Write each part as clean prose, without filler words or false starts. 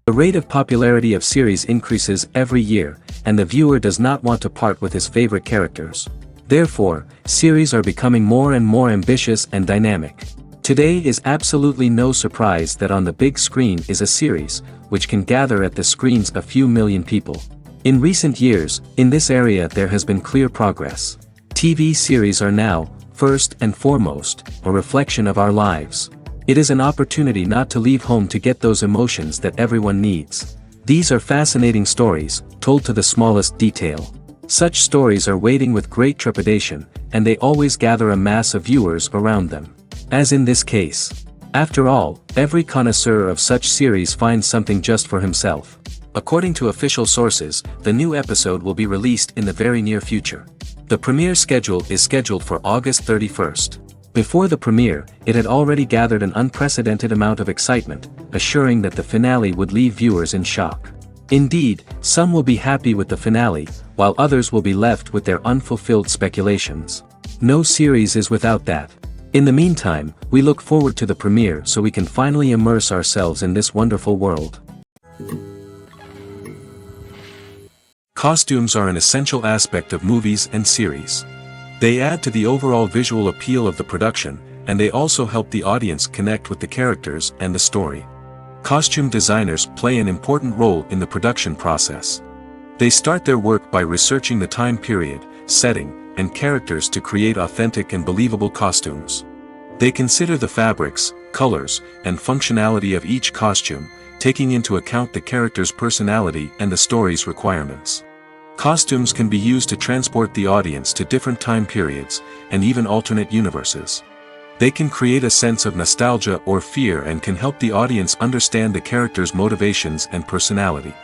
The rate of popularity of series increases every year, and the viewer does not want to part with his favorite characters. Therefore, series are becoming more and more ambitious and dynamic. Today is absolutely no surprise that on the big screen is a series, which can gather at the screens a few million people. In recent years, in this area there has been clear progress. TV series are now, first and foremost, a reflection of our lives. It is an opportunity not to leave home to get those emotions that everyone needs. These are fascinating stories, told to the smallest detail. Such stories are waiting with great trepidation, and they always gather a mass of viewers around them. As in this case. After all, every connoisseur of such series finds something just for himself. According to official sources, the new episode will be released in the very near future. The premiere schedule is scheduled for August 31st. Before the premiere, it had already gathered an unprecedented amount of excitement, assuring that the finale would leave viewers in shock. Indeed, some will be happy with the finale, while others will be left with their unfulfilled speculations. No series is without that. In the meantime, we look forward to the premiere so we can finally immerse ourselves in this wonderful world. Costumes are an essential aspect of movies and series. They add to the overall visual appeal of the production, and they also help the audience connect with the characters and the story. Costume designers play an important role in the production process. They start their work by researching the time period, setting, and characters to create authentic and believable costumes. They consider the fabrics, colors, and functionality of each costume, taking into account the character's personality and the story's requirements. Costumes can be used to transport the audience to different time periods, and even alternate universes. They can create a sense of nostalgia or fear and can help the audience understand the character's motivations and personality.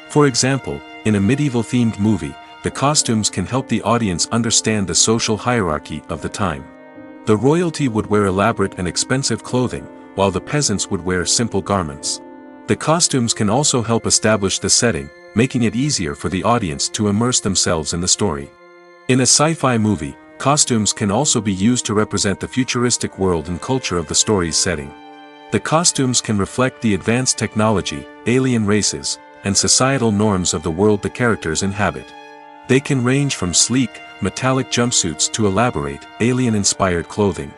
For example, in a medieval-themed movie, the costumes can help the audience understand the social hierarchy of the time. The royalty would wear elaborate and expensive clothing, while the peasants would wear simple garments. The costumes can also help establish the setting, making it easier for the audience to immerse themselves in the story. In a sci-fi movie, costumes can also be used to represent the futuristic world and culture of the story's setting. The costumes can reflect the advanced technology, alien races, and societal norms of the world the characters inhabit. They can range from sleek, metallic jumpsuits to elaborate, alien-inspired clothing.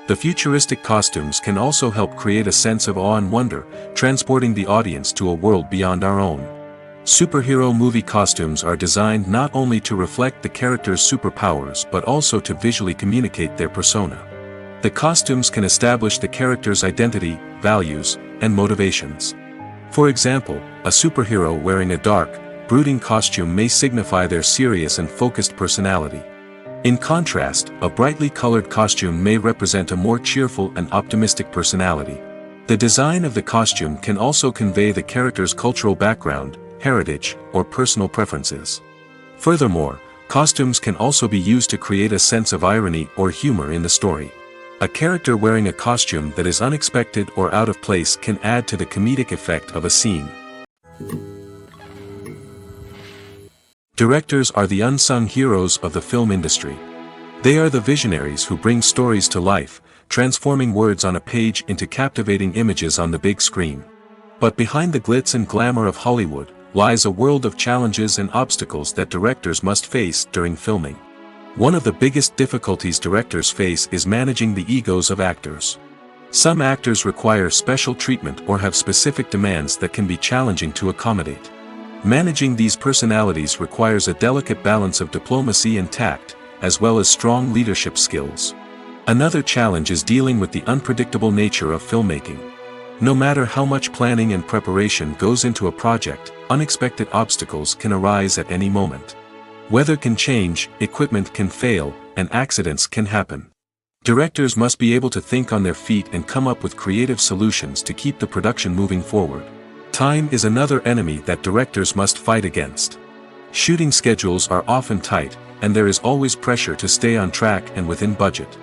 The futuristic costumes can also help create a sense of awe and wonder, transporting the audience to a world beyond our own. Superhero movie costumes are designed not only to reflect the character's superpowers but also to visually communicate their persona. The costumes can establish the character's identity, values, and motivations. For example, a superhero wearing a dark, brooding costume may signify their serious and focused personality. In contrast, a brightly colored costume may represent a more cheerful and optimistic personality. The design of the costume can also convey the character's cultural background, heritage, or personal preferences. Furthermore, costumes can also be used to create a sense of irony or humor in the story. A character wearing a costume that is unexpected or out of place can add to the comedic effect of a scene. Directors are the unsung heroes of the film industry. They are the visionaries who bring stories to life, transforming words on a page into captivating images on the big screen. But behind the glitz and glamour of Hollywood, lies a world of challenges and obstacles that directors must face during filming. One of the biggest difficulties directors face is managing the egos of actors. Some actors require special treatment or have specific demands that can be challenging to accommodate. Managing these personalities requires a delicate balance of diplomacy and tact, as well as strong leadership skills. Another challenge is dealing with the unpredictable nature of filmmaking. No matter how much planning and preparation goes into a project, unexpected obstacles can arise at any moment. Weather can change, equipment can fail, and accidents can happen. Directors must be able to think on their feet and come up with creative solutions to keep the production moving forward. Time is another enemy that directors must fight against. Shooting schedules are often tight, and there is always pressure to stay on track and within budget.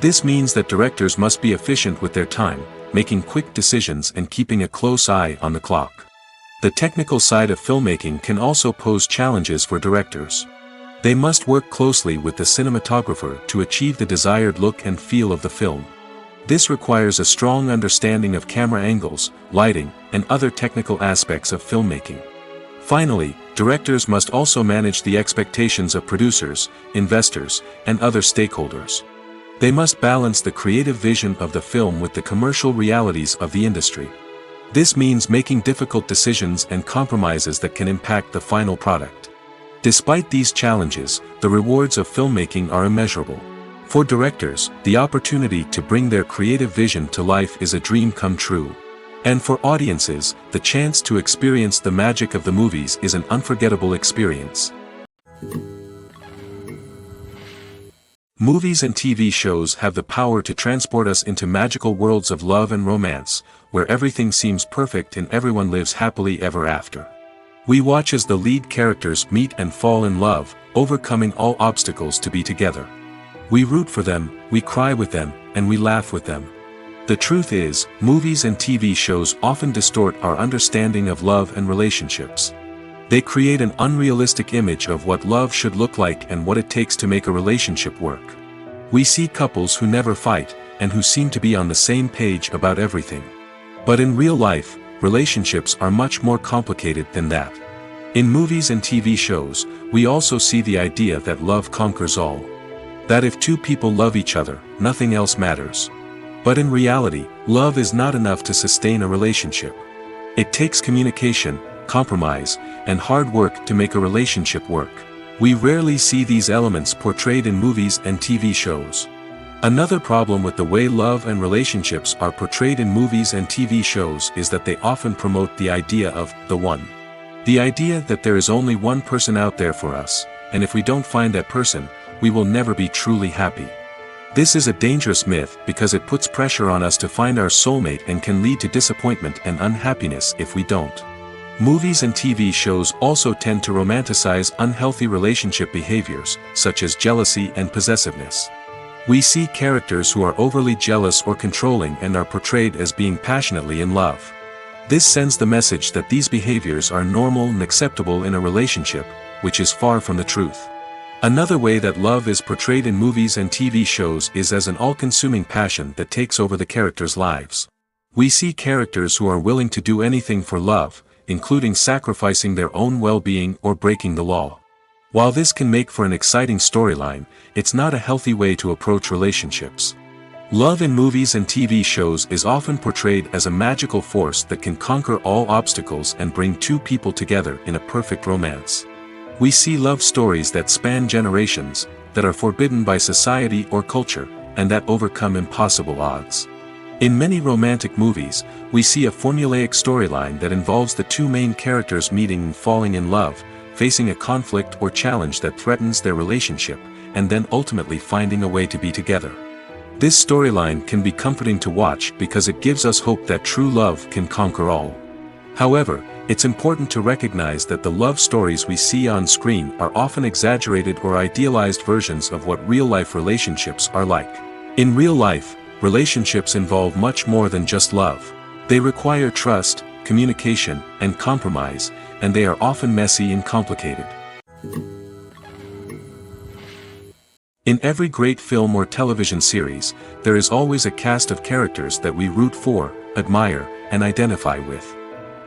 This means that directors must be efficient with their time, making quick decisions and keeping a close eye on the clock. The technical side of filmmaking can also pose challenges for directors. They must work closely with the cinematographer to achieve the desired look and feel of the film. This requires a strong understanding of camera angles, lighting, and other technical aspects of filmmaking. Finally, directors must also manage the expectations of producers, investors, and other stakeholders. They must balance the creative vision of the film with the commercial realities of the industry. This means making difficult decisions and compromises that can impact the final product. Despite these challenges, the rewards of filmmaking are immeasurable. For directors, the opportunity to bring their creative vision to life is a dream come true. And for audiences, the chance to experience the magic of the movies is an unforgettable experience. Movies and TV shows have the power to transport us into magical worlds of love and romance, where everything seems perfect and everyone lives happily ever after. We watch as the lead characters meet and fall in love, overcoming all obstacles to be together. We root for them, we cry with them, and we laugh with them. The truth is, movies and TV shows often distort our understanding of love and relationships. They create an unrealistic image of what love should look like and what it takes to make a relationship work. We see couples who never fight, and who seem to be on the same page about everything. But in real life, relationships are much more complicated than that. In movies and TV shows, we also see the idea that love conquers all. That if two people love each other, nothing else matters. But in reality, love is not enough to sustain a relationship. It takes communication, compromise, and hard work to make a relationship work. We rarely see these elements portrayed in movies and TV shows. Another problem with the way love and relationships are portrayed in movies and TV shows is that they often promote the idea of the one. The idea that there is only one person out there for us, and if we don't find that person, we will never be truly happy. This is a dangerous myth because it puts pressure on us to find our soulmate and can lead to disappointment and unhappiness if we don't. Movies and TV shows also tend to romanticize unhealthy relationship behaviors, such as jealousy and possessiveness. We see characters who are overly jealous or controlling and are portrayed as being passionately in love. This sends the message that these behaviors are normal and acceptable in a relationship, which is far from the truth. Another way that love is portrayed in movies and TV shows is as an all-consuming passion that takes over the characters' lives. We see characters who are willing to do anything for love, including sacrificing their own well-being or breaking the law. While this can make for an exciting storyline, it's not a healthy way to approach relationships. Love in movies and TV shows is often portrayed as a magical force that can conquer all obstacles and bring two people together in a perfect romance. We see love stories that span generations, that are forbidden by society or culture, and that overcome impossible odds. In many romantic movies, we see a formulaic storyline that involves the two main characters meeting and falling in love, facing a conflict or challenge that threatens their relationship, and then ultimately finding a way to be together. This storyline can be comforting to watch because it gives us hope that true love can conquer all. However, it's important to recognize that the love stories we see on screen are often exaggerated or idealized versions of what real-life relationships are like. In real life, relationships involve much more than just love. They require trust, communication, and compromise, and they are often messy and complicated. In every great film or television series, there is always a cast of characters that we root for, admire, and identify with.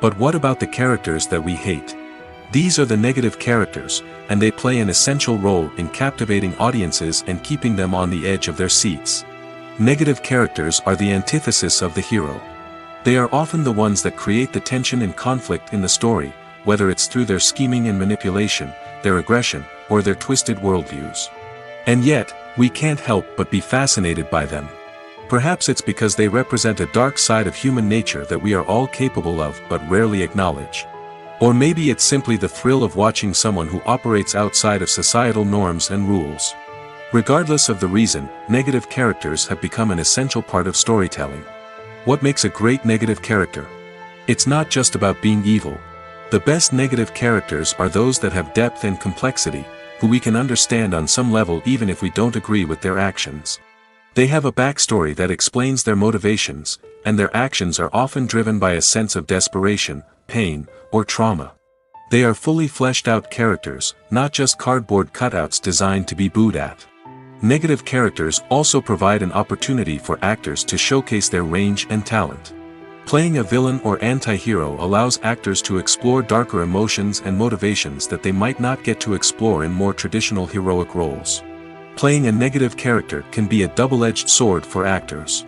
But what about the characters that we hate? These are the negative characters, and they play an essential role in captivating audiences and keeping them on the edge of their seats. Negative characters are the antithesis of the hero. They are often the ones that create the tension and conflict in the story, whether it's through their scheming and manipulation, their aggression, or their twisted worldviews. And yet, we can't help but be fascinated by them. Perhaps it's because they represent a dark side of human nature that we are all capable of but rarely acknowledge. Or maybe it's simply the thrill of watching someone who operates outside of societal norms and rules. Regardless of the reason, negative characters have become an essential part of storytelling. What makes a great negative character? It's not just about being evil. The best negative characters are those that have depth and complexity, who we can understand on some level even if we don't agree with their actions. They have a backstory that explains their motivations, and their actions are often driven by a sense of desperation, pain, or trauma. They are fully fleshed out characters, not just cardboard cutouts designed to be booed at. Negative characters also provide an opportunity for actors to showcase their range and talent. Playing a villain or anti-hero allows actors to explore darker emotions and motivations that they might not get to explore in more traditional heroic roles. Playing a negative character can be a double-edged sword for actors.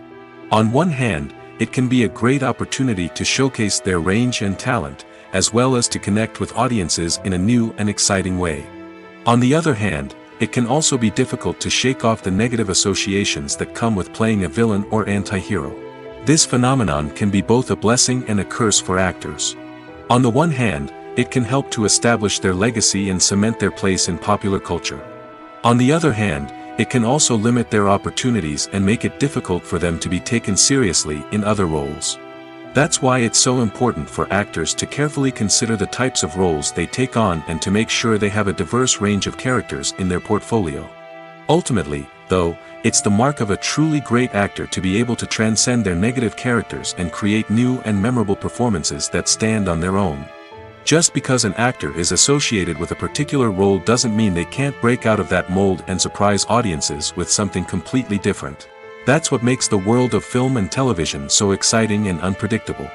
On one hand, it can be a great opportunity to showcase their range and talent, as well as to connect with audiences in a new and exciting way. On the other hand, it can also be difficult to shake off the negative associations that come with playing a villain or anti-hero. This phenomenon can be both a blessing and a curse for actors. On the one hand, it can help to establish their legacy and cement their place in popular culture. On the other hand, it can also limit their opportunities and make it difficult for them to be taken seriously in other roles. That's why it's so important for actors to carefully consider the types of roles they take on and to make sure they have a diverse range of characters in their portfolio. Ultimately, though, it's the mark of a truly great actor to be able to transcend their negative characters and create new and memorable performances that stand on their own. Just because an actor is associated with a particular role doesn't mean they can't break out of that mold and surprise audiences with something completely different. That's what makes the world of film and television so exciting and unpredictable.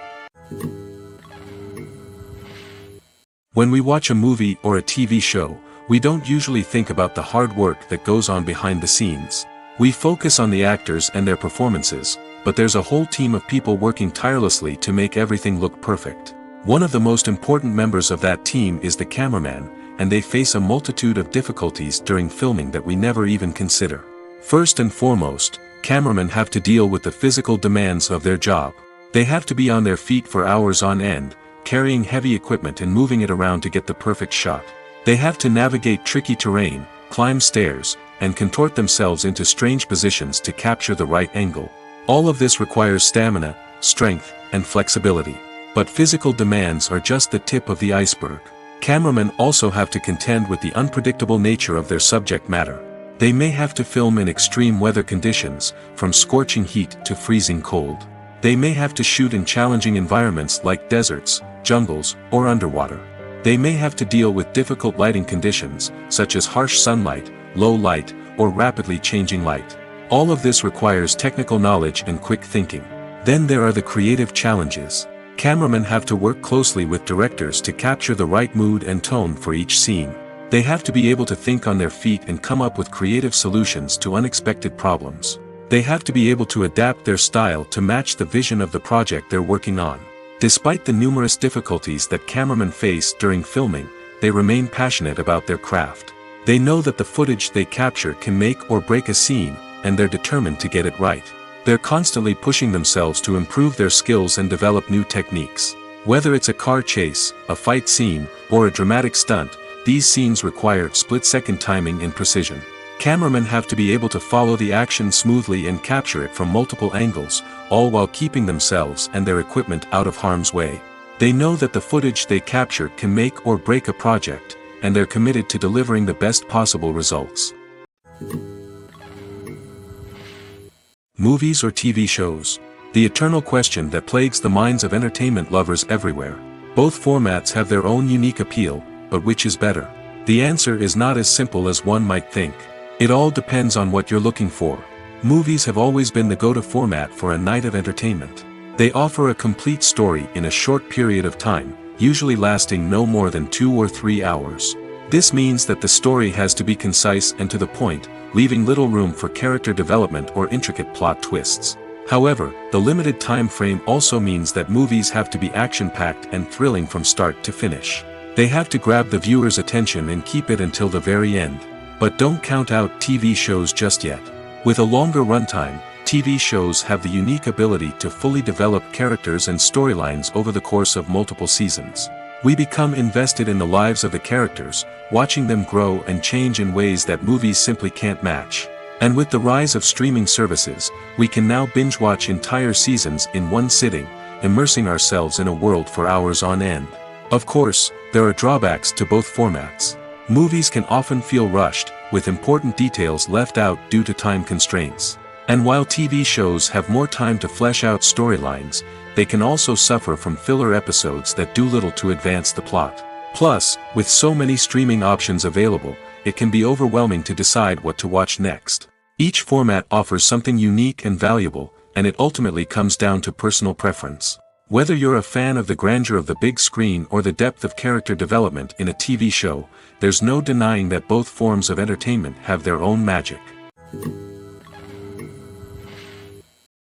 When we watch a movie or a TV show, we don't usually think about the hard work that goes on behind the scenes. We focus on the actors and their performances, but there's a whole team of people working tirelessly to make everything look perfect. One of the most important members of that team is the cameraman, and they face a multitude of difficulties during filming that we never even consider. First and foremost, cameramen have to deal with the physical demands of their job. They have to be on their feet for hours on end, carrying heavy equipment and moving it around to get the perfect shot. They have to navigate tricky terrain, climb stairs, and contort themselves into strange positions to capture the right angle. All of this requires stamina, strength, and flexibility. But physical demands are just the tip of the iceberg. Cameramen also have to contend with the unpredictable nature of their subject matter. They may have to film in extreme weather conditions, from scorching heat to freezing cold. They may have to shoot in challenging environments like deserts, jungles, or underwater. They may have to deal with difficult lighting conditions, such as harsh sunlight, low light, or rapidly changing light. All of this requires technical knowledge and quick thinking. Then there are the creative challenges. Cameramen have to work closely with directors to capture the right mood and tone for each scene. They have to be able to think on their feet and come up with creative solutions to unexpected problems. They have to be able to adapt their style to match the vision of the project they're working on. Despite the numerous difficulties that cameramen face during filming, they remain passionate about their craft. They know that the footage they capture can make or break a scene, and they're determined to get it right. They're constantly pushing themselves to improve their skills and develop new techniques. Whether it's a car chase, a fight scene, or a dramatic stunt, these scenes require split-second timing and precision. Cameramen have to be able to follow the action smoothly and capture it from multiple angles, all while keeping themselves and their equipment out of harm's way. They know that the footage they capture can make or break a project, and they're committed to delivering the best possible results. Movies or TV shows? The eternal question that plagues the minds of entertainment lovers everywhere. Both formats have their own unique appeal, but which is better? The answer is not as simple as one might think. It all depends on what you're looking for. Movies have always been the go-to format for a night of entertainment. They offer a complete story in a short period of time, usually lasting no more than 2 or 3 hours. This means that the story has to be concise and to the point, leaving little room for character development or intricate plot twists. However, the limited time frame also means that movies have to be action-packed and thrilling from start to finish. They have to grab the viewer's attention and keep it until the very end. But don't count out TV shows just yet. With a longer runtime, TV shows have the unique ability to fully develop characters and storylines over the course of multiple seasons. We become invested in the lives of the characters, watching them grow and change in ways that movies simply can't match. And with the rise of streaming services, we can now binge-watch entire seasons in one sitting, immersing ourselves in a world for hours on end. Of course, there are drawbacks to both formats. Movies can often feel rushed, with important details left out due to time constraints. And while TV shows have more time to flesh out storylines, they can also suffer from filler episodes that do little to advance the plot. Plus, with so many streaming options available, it can be overwhelming to decide what to watch next. Each format offers something unique and valuable, and it ultimately comes down to personal preference. Whether you're a fan of the grandeur of the big screen or the depth of character development in a TV show, there's no denying that both forms of entertainment have their own magic.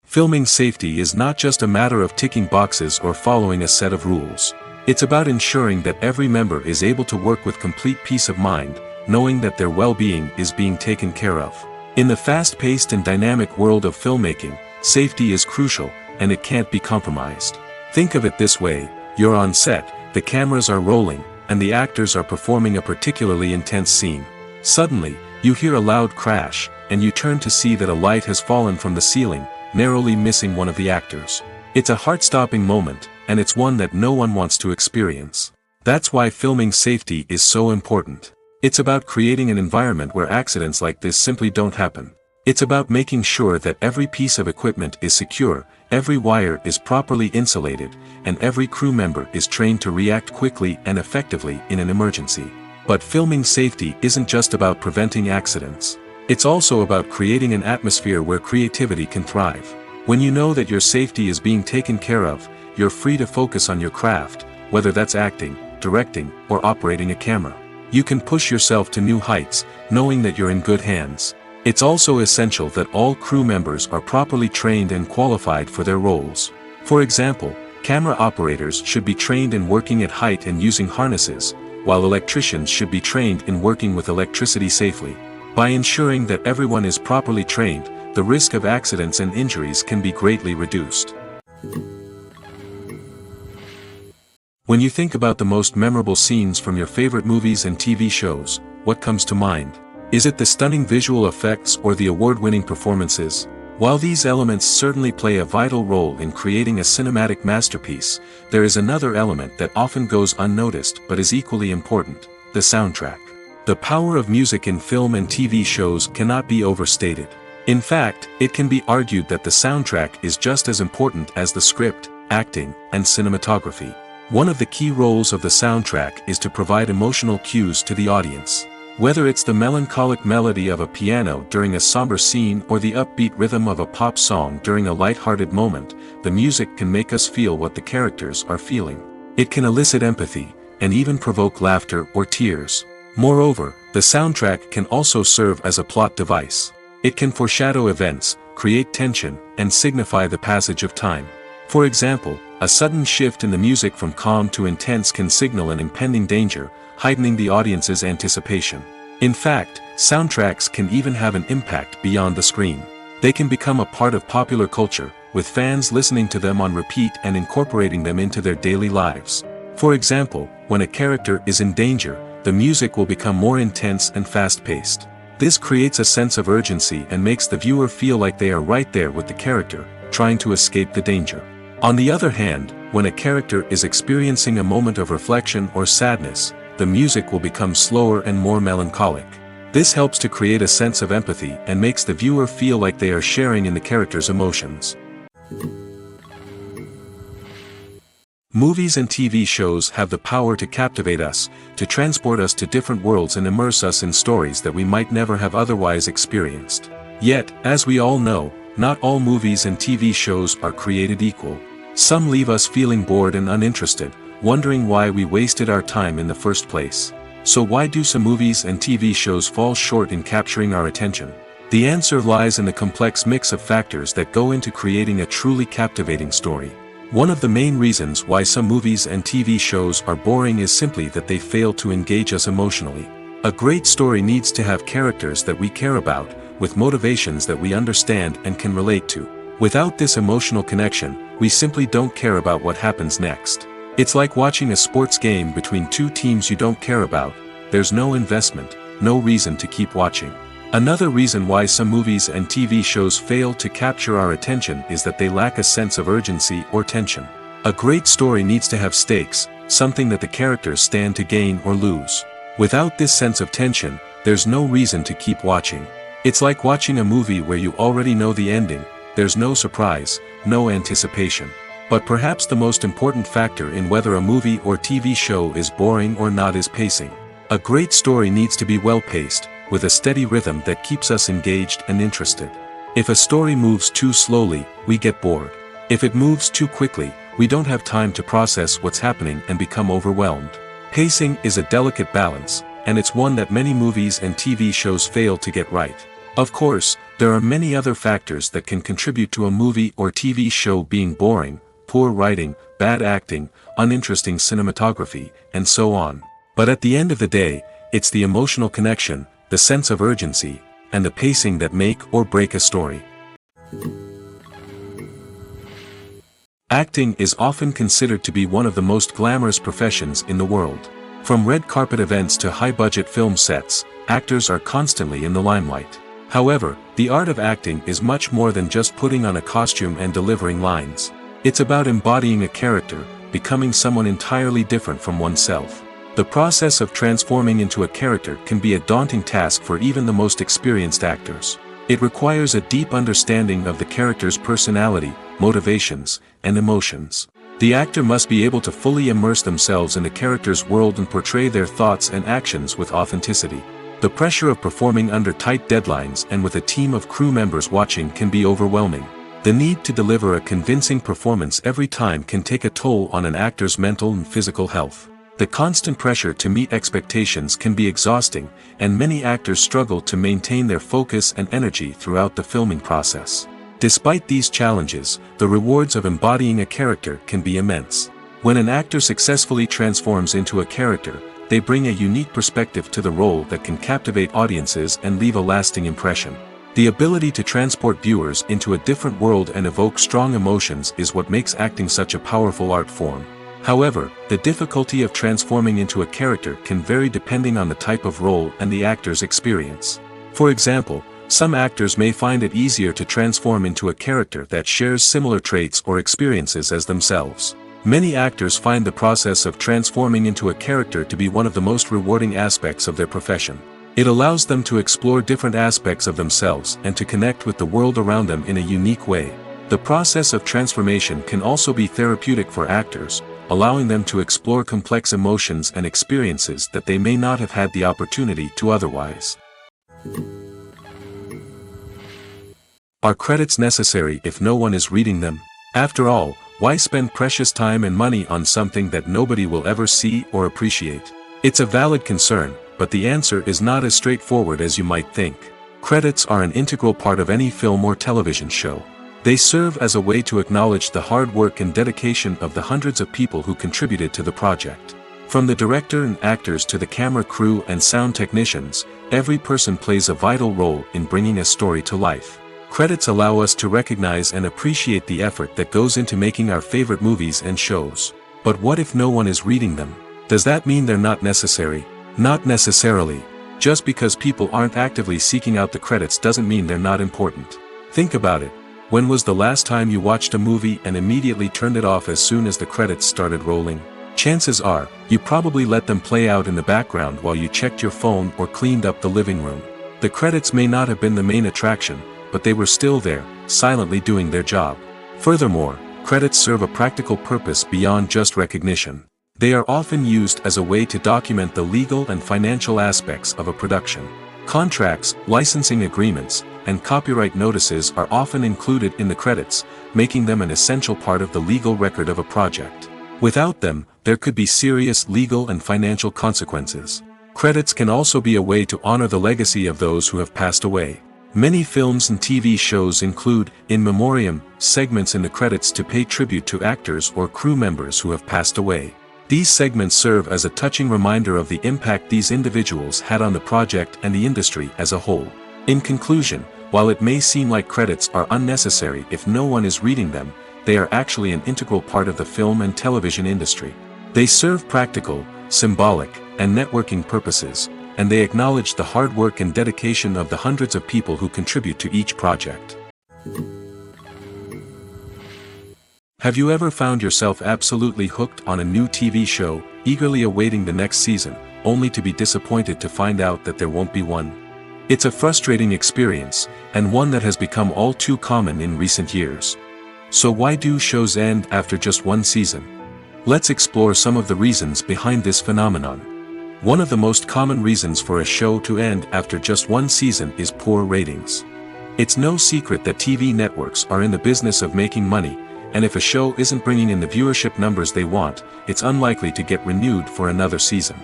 Filming safety is not just a matter of ticking boxes or following a set of rules. It's about ensuring that every member is able to work with complete peace of mind, knowing that their well-being is being taken care of. In the fast-paced and dynamic world of filmmaking, safety is crucial, and it can't be compromised. Think of it this way: you're on set, the cameras are rolling, and the actors are performing a particularly intense scene. Suddenly, you hear a loud crash, and you turn to see that a light has fallen from the ceiling, narrowly missing one of the actors. It's a heart-stopping moment, and it's one that no one wants to experience. That's why filming safety is so important. It's about creating an environment where accidents like this simply don't happen. It's about making sure that every piece of equipment is secure, every wire is properly insulated, and every crew member is trained to react quickly and effectively in an emergency. But filming safety isn't just about preventing accidents. It's also about creating an atmosphere where creativity can thrive. When you know that your safety is being taken care of, you're free to focus on your craft, whether that's acting, directing, or operating a camera. You can push yourself to new heights, knowing that you're in good hands. It's also essential that all crew members are properly trained and qualified for their roles. For example, camera operators should be trained in working at height and using harnesses, while electricians should be trained in working with electricity safely. By ensuring that everyone is properly trained, the risk of accidents and injuries can be greatly reduced. When you think about the most memorable scenes from your favorite movies and TV shows, what comes to mind? Is it the stunning visual effects or the award-winning performances? While these elements certainly play a vital role in creating a cinematic masterpiece, there is another element that often goes unnoticed but is equally important: the soundtrack. The power of music in film and TV shows cannot be overstated. In fact, it can be argued that the soundtrack is just as important as the script, acting, and cinematography. One of the key roles of the soundtrack is to provide emotional cues to the audience. Whether it's the melancholic melody of a piano during a somber scene or the upbeat rhythm of a pop song during a light-hearted moment, the music can make us feel what the characters are feeling. It can elicit empathy, and even provoke laughter or tears. Moreover, the soundtrack can also serve as a plot device. It can foreshadow events, create tension, and signify the passage of time. For example, a sudden shift in the music from calm to intense can signal an impending danger, heightening the audience's anticipation. In fact, soundtracks can even have an impact beyond the screen. They can become a part of popular culture, with fans listening to them on repeat and incorporating them into their daily lives. For example, when a character is in danger, the music will become more intense and fast-paced. This creates a sense of urgency and makes the viewer feel like they are right there with the character, trying to escape the danger. On the other hand, when a character is experiencing a moment of reflection or sadness, the music will become slower and more melancholic. This helps to create a sense of empathy and makes the viewer feel like they are sharing in the character's emotions. Movies and TV shows have the power to captivate us, to transport us to different worlds and immerse us in stories that we might never have otherwise experienced. Yet, as we all know, not all movies and TV shows are created equal. Some leave us feeling bored and uninterested, wondering why we wasted our time in the first place. So why do some movies and TV shows fall short in capturing our attention? The answer lies in the complex mix of factors that go into creating a truly captivating story. One of the main reasons why some movies and TV shows are boring is simply that they fail to engage us emotionally. A great story needs to have characters that we care about, with motivations that we understand and can relate to. Without this emotional connection, we simply don't care about what happens next. It's like watching a sports game between two teams you don't care about. There's no investment, no reason to keep watching. Another reason why some movies and TV shows fail to capture our attention is that they lack a sense of urgency or tension. A great story needs to have stakes, something that the characters stand to gain or lose. Without this sense of tension, there's no reason to keep watching. It's like watching a movie where you already know the ending. There's no surprise, no anticipation. But perhaps the most important factor in whether a movie or TV show is boring or not is pacing. A great story needs to be well-paced, with a steady rhythm that keeps us engaged and interested. If a story moves too slowly, we get bored. If it moves too quickly, we don't have time to process what's happening and become overwhelmed. Pacing is a delicate balance, and it's one that many movies and TV shows fail to get right. Of course, there are many other factors that can contribute to a movie or TV show being boring: poor writing, bad acting, uninteresting cinematography, and so on. But at the end of the day, it's the emotional connection, the sense of urgency, and the pacing that make or break a story. Acting is often considered to be one of the most glamorous professions in the world. From red carpet events to high-budget film sets, actors are constantly in the limelight. However, the art of acting is much more than just putting on a costume and delivering lines. It's about embodying a character, becoming someone entirely different from oneself. The process of transforming into a character can be a daunting task for even the most experienced actors. It requires a deep understanding of the character's personality, motivations, and emotions. The actor must be able to fully immerse themselves in the character's world and portray their thoughts and actions with authenticity. The pressure of performing under tight deadlines and with a team of crew members watching can be overwhelming. The need to deliver a convincing performance every time can take a toll on an actor's mental and physical health. The constant pressure to meet expectations can be exhausting, and many actors struggle to maintain their focus and energy throughout the filming process. Despite these challenges, the rewards of embodying a character can be immense. When an actor successfully transforms into a character, they bring a unique perspective to the role that can captivate audiences and leave a lasting impression. The ability to transport viewers into a different world and evoke strong emotions is what makes acting such a powerful art form. However, the difficulty of transforming into a character can vary depending on the type of role and the actor's experience. For example, some actors may find it easier to transform into a character that shares similar traits or experiences as themselves. Many actors find the process of transforming into a character to be one of the most rewarding aspects of their profession. It allows them to explore different aspects of themselves and to connect with the world around them in a unique way. The process of transformation can also be therapeutic for actors, allowing them to explore complex emotions and experiences that they may not have had the opportunity to otherwise. Are credits necessary if no one is reading them? After all, why spend precious time and money on something that nobody will ever see or appreciate? It's a valid concern, but the answer is not as straightforward as you might think. Credits are an integral part of any film or television show. They serve as a way to acknowledge the hard work and dedication of the hundreds of people who contributed to the project. From the director and actors to the camera crew and sound technicians, every person plays a vital role in bringing a story to life. Credits allow us to recognize and appreciate the effort that goes into making our favorite movies and shows. But what if no one is reading them? Does that mean they're not necessary? Not necessarily. Just because people aren't actively seeking out the credits doesn't mean they're not important. Think about it. When was the last time you watched a movie and immediately turned it off as soon as the credits started rolling? Chances are, you probably let them play out in the background while you checked your phone or cleaned up the living room. The credits may not have been the main attraction, but they were still there, silently doing their job. Furthermore, credits serve a practical purpose beyond just recognition. They are often used as a way to document the legal and financial aspects of a production. Contracts, licensing agreements, and copyright notices are often included in the credits, making them an essential part of the legal record of a project. Without them, there could be serious legal and financial consequences. Credits can also be a way to honor the legacy of those who have passed away. Many films and TV shows include, in memoriam, segments in the credits to pay tribute to actors or crew members who have passed away. These segments serve as a touching reminder of the impact these individuals had on the project and the industry as a whole. In conclusion, while it may seem like credits are unnecessary if no one is reading them, they are actually an integral part of the film and television industry. They serve practical, symbolic, and networking purposes, and they acknowledge the hard work and dedication of the hundreds of people who contribute to each project. Have you ever found yourself absolutely hooked on a new TV show, eagerly awaiting the next season, only to be disappointed to find out that there won't be one? It's a frustrating experience, and one that has become all too common in recent years. So why do shows end after just one season? Let's explore some of the reasons behind this phenomenon. One of the most common reasons for a show to end after just one season is poor ratings. It's no secret that TV networks are in the business of making money, and if a show isn't bringing in the viewership numbers they want, it's unlikely to get renewed for another season.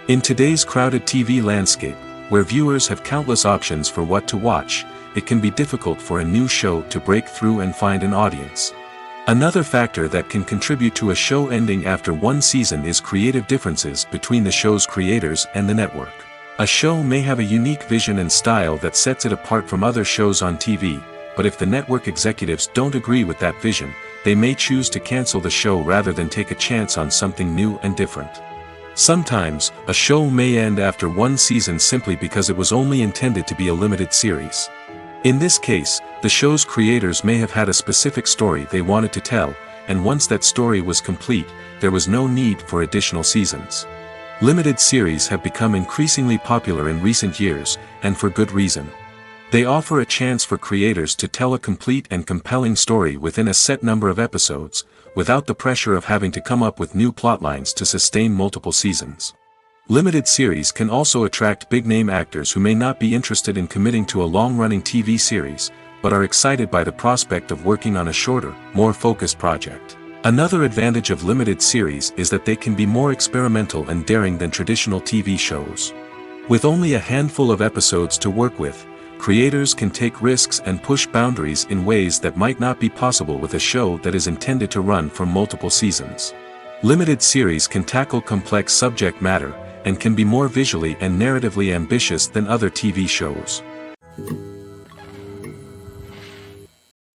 In today's crowded TV landscape, where viewers have countless options for what to watch, it can be difficult for a new show to break through and find an audience. Another factor that can contribute to a show ending after one season is creative differences between the show's creators and the network. A show may have a unique vision and style that sets it apart from other shows on TV, but if the network executives don't agree with that vision, they may choose to cancel the show rather than take a chance on something new and different. Sometimes, a show may end after one season simply because it was only intended to be a limited series. In this case, the show's creators may have had a specific story they wanted to tell, and once that story was complete, there was no need for additional seasons. Limited series have become increasingly popular in recent years, and for good reason. They offer a chance for creators to tell a complete and compelling story within a set number of episodes, without the pressure of having to come up with new plotlines to sustain multiple seasons. Limited series can also attract big-name actors who may not be interested in committing to a long-running TV series, but are excited by the prospect of working on a shorter, more focused project. Another advantage of limited series is that they can be more experimental and daring than traditional TV shows. With only a handful of episodes to work with, creators can take risks and push boundaries in ways that might not be possible with a show that is intended to run for multiple seasons. Limited series can tackle complex subject matter, and can be more visually and narratively ambitious than other TV shows.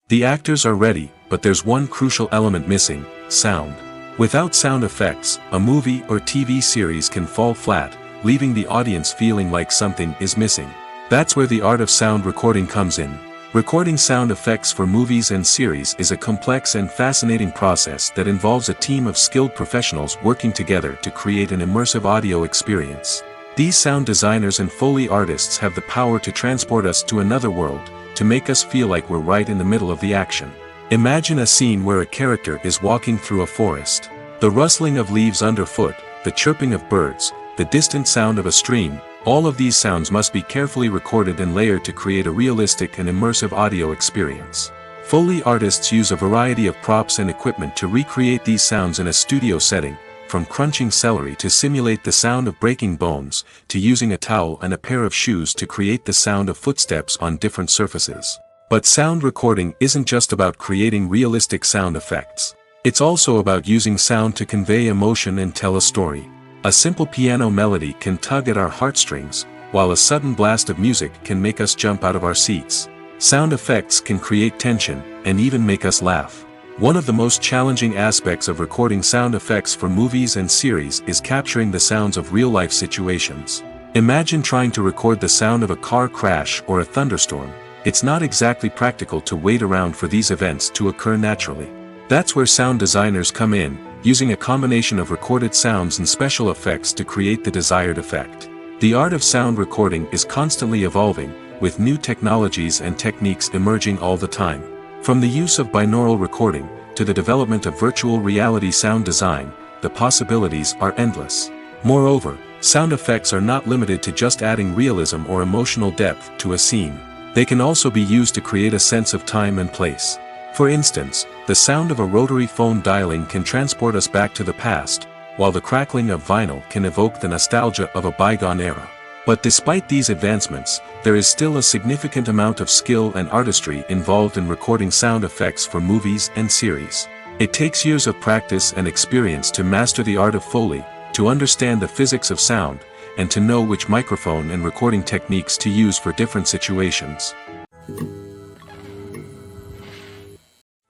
The actors are ready, but there's one crucial element missing: sound. Without sound effects, a movie or TV series can fall flat, leaving the audience feeling like something is missing. That's where the art of sound recording comes in. Recording sound effects for movies and series is a complex and fascinating process that involves a team of skilled professionals working together to create an immersive audio experience. These sound designers and Foley artists have the power to transport us to another world, to make us feel like we're right in the middle of the action. Imagine a scene where a character is walking through a forest. The rustling of leaves underfoot, the chirping of birds, the distant sound of a stream, all of these sounds must be carefully recorded and layered to create a realistic and immersive audio experience. Foley artists use a variety of props and equipment to recreate these sounds in a studio setting, from crunching celery to simulate the sound of breaking bones, to using a towel and a pair of shoes to create the sound of footsteps on different surfaces. But sound recording isn't just about creating realistic sound effects. It's also about using sound to convey emotion and tell a story. A simple piano melody can tug at our heartstrings, while a sudden blast of music can make us jump out of our seats. Sound effects can create tension, and even make us laugh. One of the most challenging aspects of recording sound effects for movies and series is capturing the sounds of real-life situations. Imagine trying to record the sound of a car crash or a thunderstorm. It's not exactly practical to wait around for these events to occur naturally. That's where sound designers come in, using a combination of recorded sounds and special effects to create the desired effect. The art of sound recording is constantly evolving, with new technologies and techniques emerging all the time. From the use of binaural recording, to the development of virtual reality sound design, the possibilities are endless. Moreover, sound effects are not limited to just adding realism or emotional depth to a scene. They can also be used to create a sense of time and place. For instance, the sound of a rotary phone dialing can transport us back to the past, while the crackling of vinyl can evoke the nostalgia of a bygone era. But despite these advancements, there is still a significant amount of skill and artistry involved in recording sound effects for movies and series. It takes years of practice and experience to master the art of Foley, to understand the physics of sound, and to know which microphone and recording techniques to use for different situations.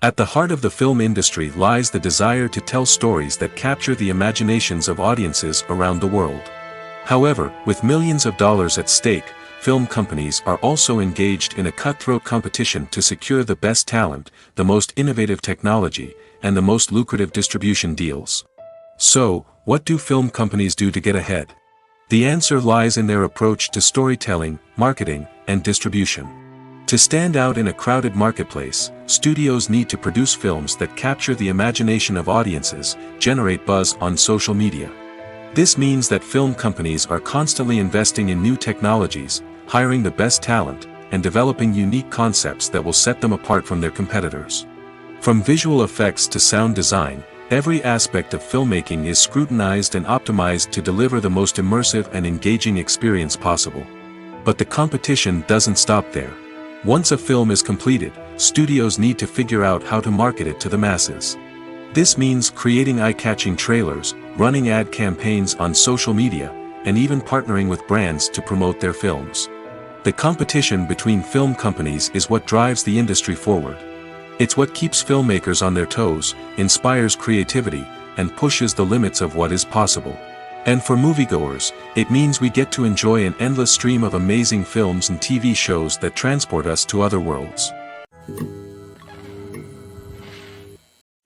At the heart of the film industry lies the desire to tell stories that capture the imaginations of audiences around the world. However, with millions of dollars at stake, film companies are also engaged in a cutthroat competition to secure the best talent, the most innovative technology, and the most lucrative distribution deals. So, what do film companies do to get ahead? The answer lies in their approach to storytelling, marketing, and distribution. To stand out in a crowded marketplace, studios need to produce films that capture the imagination of audiences, generate buzz on social media. This means that film companies are constantly investing in new technologies, hiring the best talent, and developing unique concepts that will set them apart from their competitors. From visual effects to sound design, every aspect of filmmaking is scrutinized and optimized to deliver the most immersive and engaging experience possible. But the competition doesn't stop there. Once a film is completed, studios need to figure out how to market it to the masses. This means creating eye-catching trailers, running ad campaigns on social media, and even partnering with brands to promote their films. The competition between film companies is what drives the industry forward. It's what keeps filmmakers on their toes, inspires creativity, and pushes the limits of what is possible. And for moviegoers, it means we get to enjoy an endless stream of amazing films and TV shows that transport us to other worlds.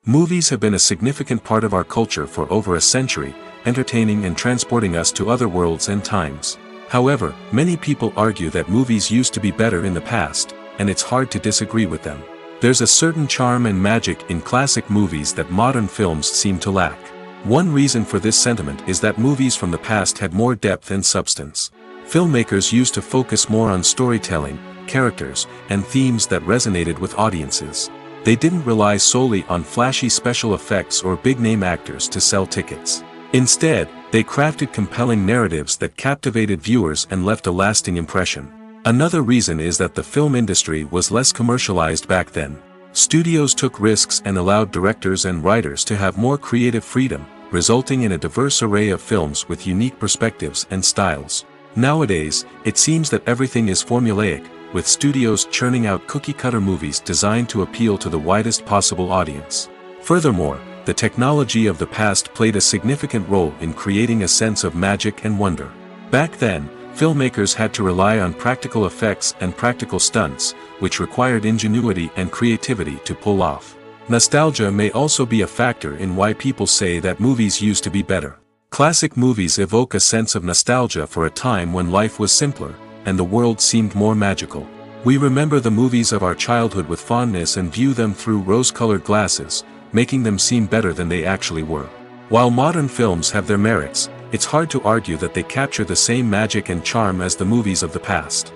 Movies have been a significant part of our culture for over a century, entertaining and transporting us to other worlds and times. However, many people argue that movies used to be better in the past, and it's hard to disagree with them. There's a certain charm and magic in classic movies that modern films seem to lack. One reason for this sentiment is that movies from the past had more depth and substance. Filmmakers used to focus more on storytelling, characters, and themes that resonated with audiences. They didn't rely solely on flashy special effects or big-name actors to sell tickets. Instead, they crafted compelling narratives that captivated viewers and left a lasting impression. Another reason is that the film industry was less commercialized back then. Studios took risks and allowed directors and writers to have more creative freedom, resulting in a diverse array of films with unique perspectives and styles. Nowadays, it seems that everything is formulaic, with studios churning out cookie-cutter movies designed to appeal to the widest possible audience. Furthermore, the technology of the past played a significant role in creating a sense of magic and wonder. Back then, filmmakers had to rely on practical effects and practical stunts, which required ingenuity and creativity to pull off. Nostalgia may also be a factor in why people say that movies used to be better. Classic movies evoke a sense of nostalgia for a time when life was simpler, and the world seemed more magical. We remember the movies of our childhood with fondness and view them through rose-colored glasses, making them seem better than they actually were. While modern films have their merits, it's hard to argue that they capture the same magic and charm as the movies of the past.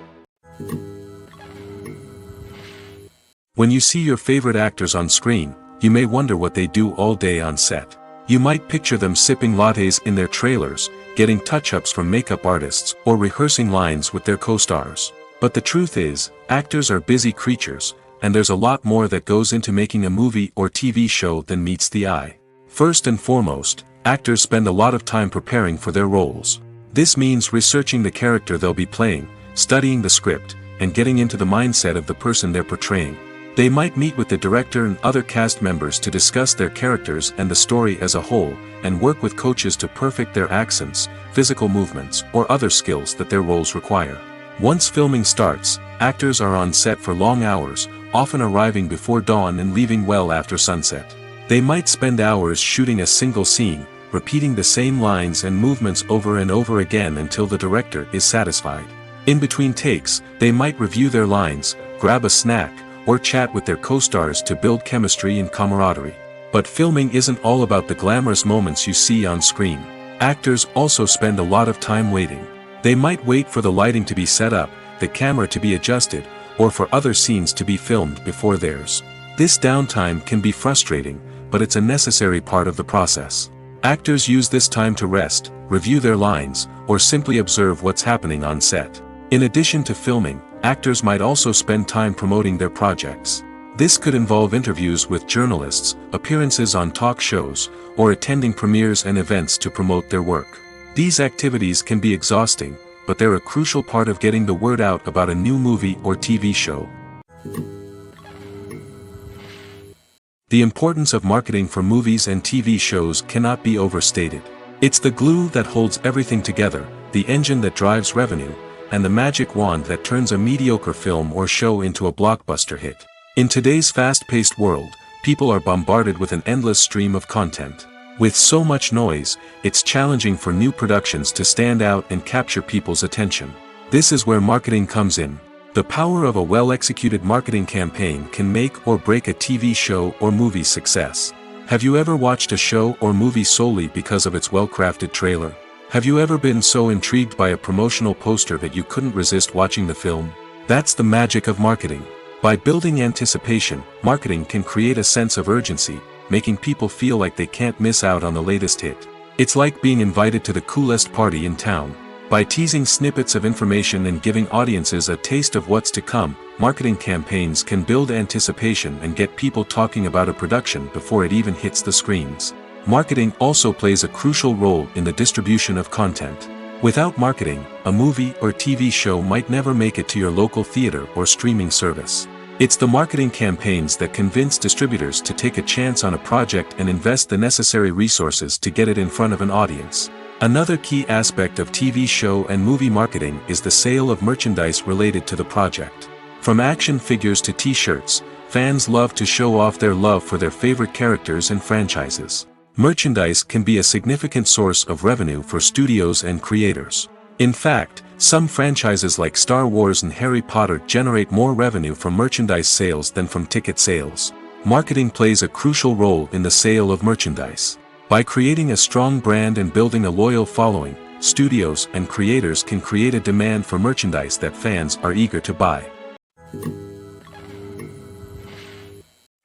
When you see your favorite actors on screen, you may wonder what they do all day on set. You might picture them sipping lattes in their trailers, getting touch-ups from makeup artists, or rehearsing lines with their co-stars. But the truth is, actors are busy creatures, and there's a lot more that goes into making a movie or TV show than meets the eye. First and foremost, actors spend a lot of time preparing for their roles. This means researching the character they'll be playing, studying the script, and getting into the mindset of the person they're portraying. They might meet with the director and other cast members to discuss their characters and the story as a whole, and work with coaches to perfect their accents, physical movements, or other skills that their roles require. Once filming starts, actors are on set for long hours, often arriving before dawn and leaving well after sunset. They might spend hours shooting a single scene, repeating the same lines and movements over and over again until the director is satisfied. In between takes, they might review their lines, grab a snack, or chat with their co-stars to build chemistry and camaraderie. But filming isn't all about the glamorous moments you see on screen. Actors also spend a lot of time waiting. They might wait for the lighting to be set up, the camera to be adjusted, or for other scenes to be filmed before theirs. This downtime can be frustrating, but it's a necessary part of the process. Actors use this time to rest, review their lines, or simply observe what's happening on set. In addition to filming, actors might also spend time promoting their projects. This could involve interviews with journalists, appearances on talk shows, or attending premieres and events to promote their work. These activities can be exhausting, but they're a crucial part of getting the word out about a new movie or TV show. The importance of marketing for movies and TV shows cannot be overstated. It's the glue that holds everything together, the engine that drives revenue, and the magic wand that turns a mediocre film or show into a blockbuster hit. In today's fast-paced world, people are bombarded with an endless stream of content. With so much noise, it's challenging for new productions to stand out and capture people's attention. This is where marketing comes in. The power of a well-executed marketing campaign can make or break a TV show or movie's success. Have you ever watched a show or movie solely because of its well-crafted trailer? Have you ever been so intrigued by a promotional poster that you couldn't resist watching the film? That's the magic of marketing. By building anticipation, marketing can create a sense of urgency, making people feel like they can't miss out on the latest hit. It's like being invited to the coolest party in town. By teasing snippets of information and giving audiences a taste of what's to come, marketing campaigns can build anticipation and get people talking about a production before it even hits the screens. Marketing also plays a crucial role in the distribution of content. Without marketing, a movie or TV show might never make it to your local theater or streaming service. It's the marketing campaigns that convince distributors to take a chance on a project and invest the necessary resources to get it in front of an audience. Another key aspect of TV show and movie marketing is the sale of merchandise related to the project. From action figures to t-shirts, fans love to show off their love for their favorite characters and franchises. Merchandise can be a significant source of revenue for studios and creators. In fact, some franchises like Star Wars and Harry Potter generate more revenue from merchandise sales than from ticket sales. Marketing plays a crucial role in the sale of merchandise. By creating a strong brand and building a loyal following, studios and creators can create a demand for merchandise that fans are eager to buy.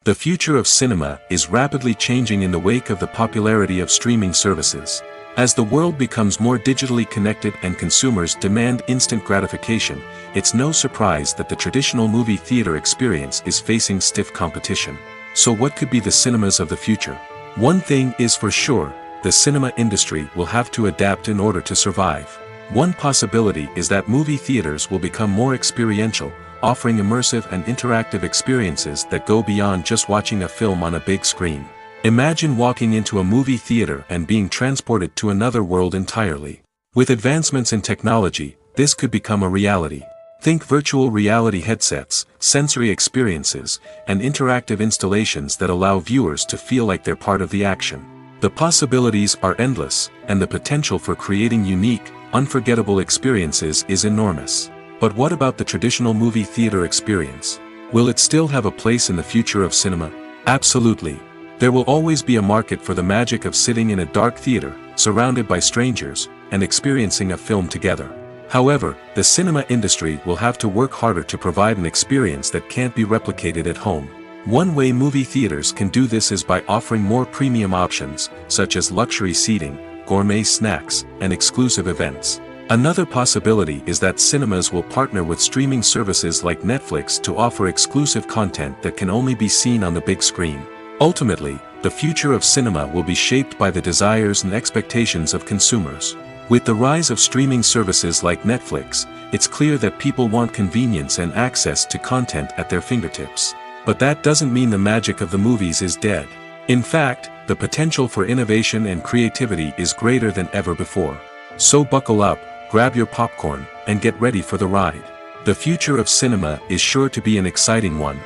The future of cinema is rapidly changing in the wake of the popularity of streaming services. As the world becomes more digitally connected and consumers demand instant gratification, it's no surprise that the traditional movie theater experience is facing stiff competition. So what could be the cinemas of the future? One thing is for sure, the cinema industry will have to adapt in order to survive. One possibility is that movie theaters will become more experiential, offering immersive and interactive experiences that go beyond just watching a film on a big screen. Imagine walking into a movie theater and being transported to another world entirely. With advancements in technology, this could become a reality. Think virtual reality headsets, sensory experiences, and interactive installations that allow viewers to feel like they're part of the action. The possibilities are endless, and the potential for creating unique, unforgettable experiences is enormous. But what about the traditional movie theater experience? Will it still have a place in the future of cinema? Absolutely. There will always be a market for the magic of sitting in a dark theater, surrounded by strangers, and experiencing a film together. However, the cinema industry will have to work harder to provide an experience that can't be replicated at home. One way movie theaters can do this is by offering more premium options, such as luxury seating, gourmet snacks, and exclusive events. Another possibility is that cinemas will partner with streaming services like Netflix to offer exclusive content that can only be seen on the big screen. Ultimately, the future of cinema will be shaped by the desires and expectations of consumers. With the rise of streaming services like Netflix, it's clear that people want convenience and access to content at their fingertips. But that doesn't mean the magic of the movies is dead. In fact, the potential for innovation and creativity is greater than ever before. So buckle up, grab your popcorn, and get ready for the ride. The future of cinema is sure to be an exciting one.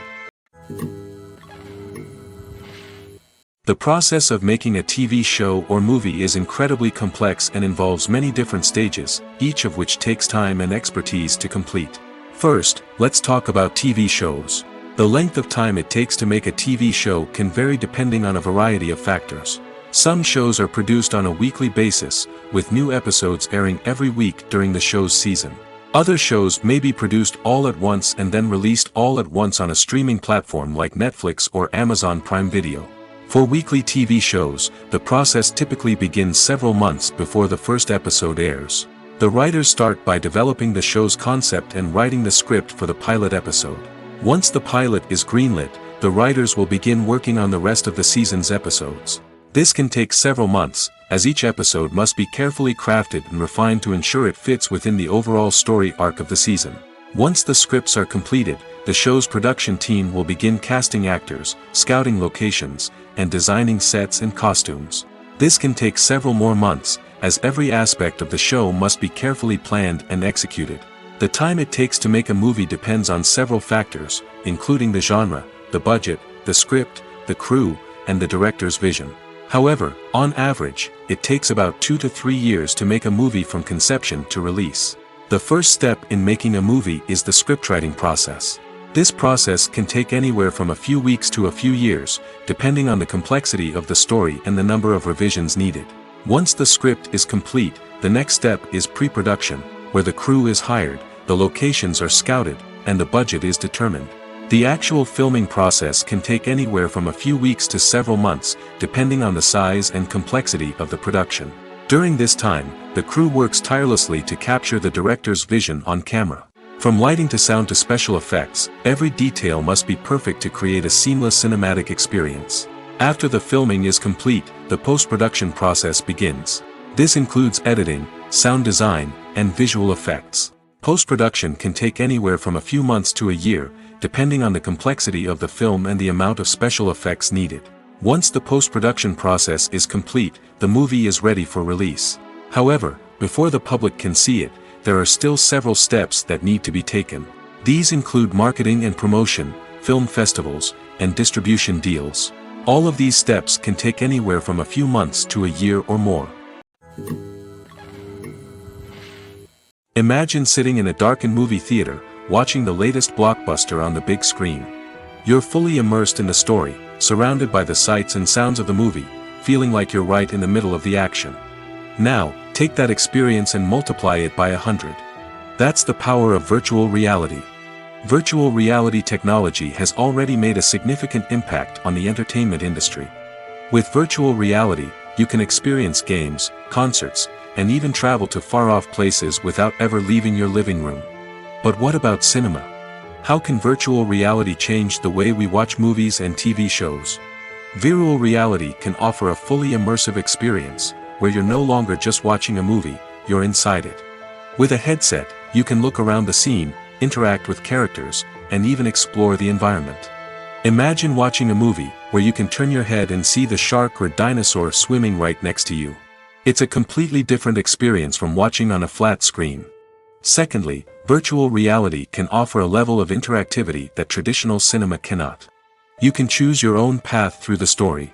The process of making a TV show or movie is incredibly complex and involves many different stages, each of which takes time and expertise to complete. First, let's talk about TV shows. The length of time it takes to make a TV show can vary depending on a variety of factors. Some shows are produced on a weekly basis, with new episodes airing every week during the show's season. Other shows may be produced all at once and then released all at once on a streaming platform like Netflix or Amazon Prime Video. For weekly TV shows, the process typically begins several months before the first episode airs. The writers start by developing the show's concept and writing the script for the pilot episode. Once the pilot is greenlit, the writers will begin working on the rest of the season's episodes. This can take several months, as each episode must be carefully crafted and refined to ensure it fits within the overall story arc of the season. Once the scripts are completed, the show's production team will begin casting actors, scouting locations, and designing sets and costumes. This can take several more months, as every aspect of the show must be carefully planned and executed. The time it takes to make a movie depends on several factors, including the genre, the budget, the script, the crew, and the director's vision. However, on average, it takes about 2 to 3 years to make a movie from conception to release. The first step in making a movie is the scriptwriting process. This process can take anywhere from a few weeks to a few years, depending on the complexity of the story and the number of revisions needed. Once the script is complete, the next step is pre-production, where the crew is hired, the locations are scouted, and the budget is determined. The actual filming process can take anywhere from a few weeks to several months, depending on the size and complexity of the production. During this time, the crew works tirelessly to capture the director's vision on camera. From lighting to sound to special effects, every detail must be perfect to create a seamless cinematic experience. After the filming is complete, the post-production process begins. This includes editing, sound design, and visual effects. Post-production can take anywhere from a few months to a year, depending on the complexity of the film and the amount of special effects needed. Once the post-production process is complete, the movie is ready for release. However, before the public can see it, there are still several steps that need to be taken. These include marketing and promotion, film festivals, and distribution deals. All of these steps can take anywhere from a few months to a year or more. Imagine sitting in a darkened movie theater, watching the latest blockbuster on the big screen. You're fully immersed in the story, surrounded by the sights and sounds of the movie, feeling like you're right in the middle of the action. Now, take that experience and multiply it by 100. That's the power of virtual reality. Virtual reality technology has already made a significant impact on the entertainment industry. With virtual reality, you can experience games, concerts, and even travel to far-off places without ever leaving your living room. But what about cinema? How can virtual reality change the way we watch movies and TV shows? Virtual reality can offer a fully immersive experience, where you're no longer just watching a movie, you're inside it. With a headset, you can look around the scene, interact with characters, and even explore the environment. Imagine watching a movie, where you can turn your head and see the shark or dinosaur swimming right next to you. It's a completely different experience from watching on a flat screen. Secondly, virtual reality can offer a level of interactivity that traditional cinema cannot. You can choose your own path through the story.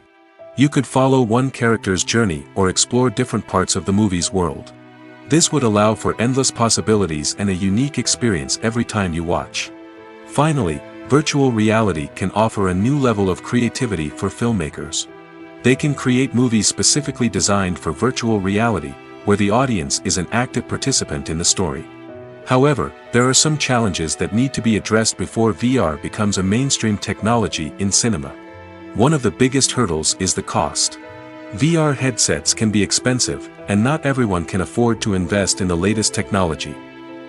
You could follow one character's journey or explore different parts of the movie's world. This would allow for endless possibilities and a unique experience every time you watch. Finally, virtual reality can offer a new level of creativity for filmmakers. They can create movies specifically designed for virtual reality, where the audience is an active participant in the story. However, there are some challenges that need to be addressed before VR becomes a mainstream technology in cinema. One of the biggest hurdles is the cost. VR headsets can be expensive, and not everyone can afford to invest in the latest technology.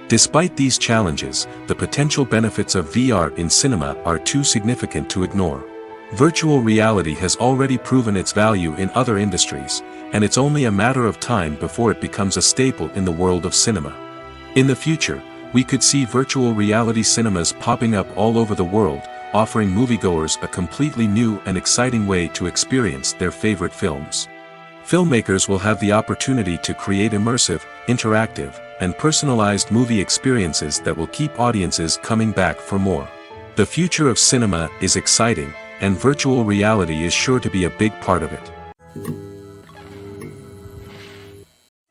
Despite these challenges, the potential benefits of VR in cinema are too significant to ignore. Virtual reality has already proven its value in other industries, and it's only a matter of time before it becomes a staple in the world of cinema. In the future, we could see virtual reality cinemas popping up all over the world, offering moviegoers a completely new and exciting way to experience their favorite films. Filmmakers will have the opportunity to create immersive, interactive, and personalized movie experiences that will keep audiences coming back for more. The future of cinema is exciting, and virtual reality is sure to be a big part of it.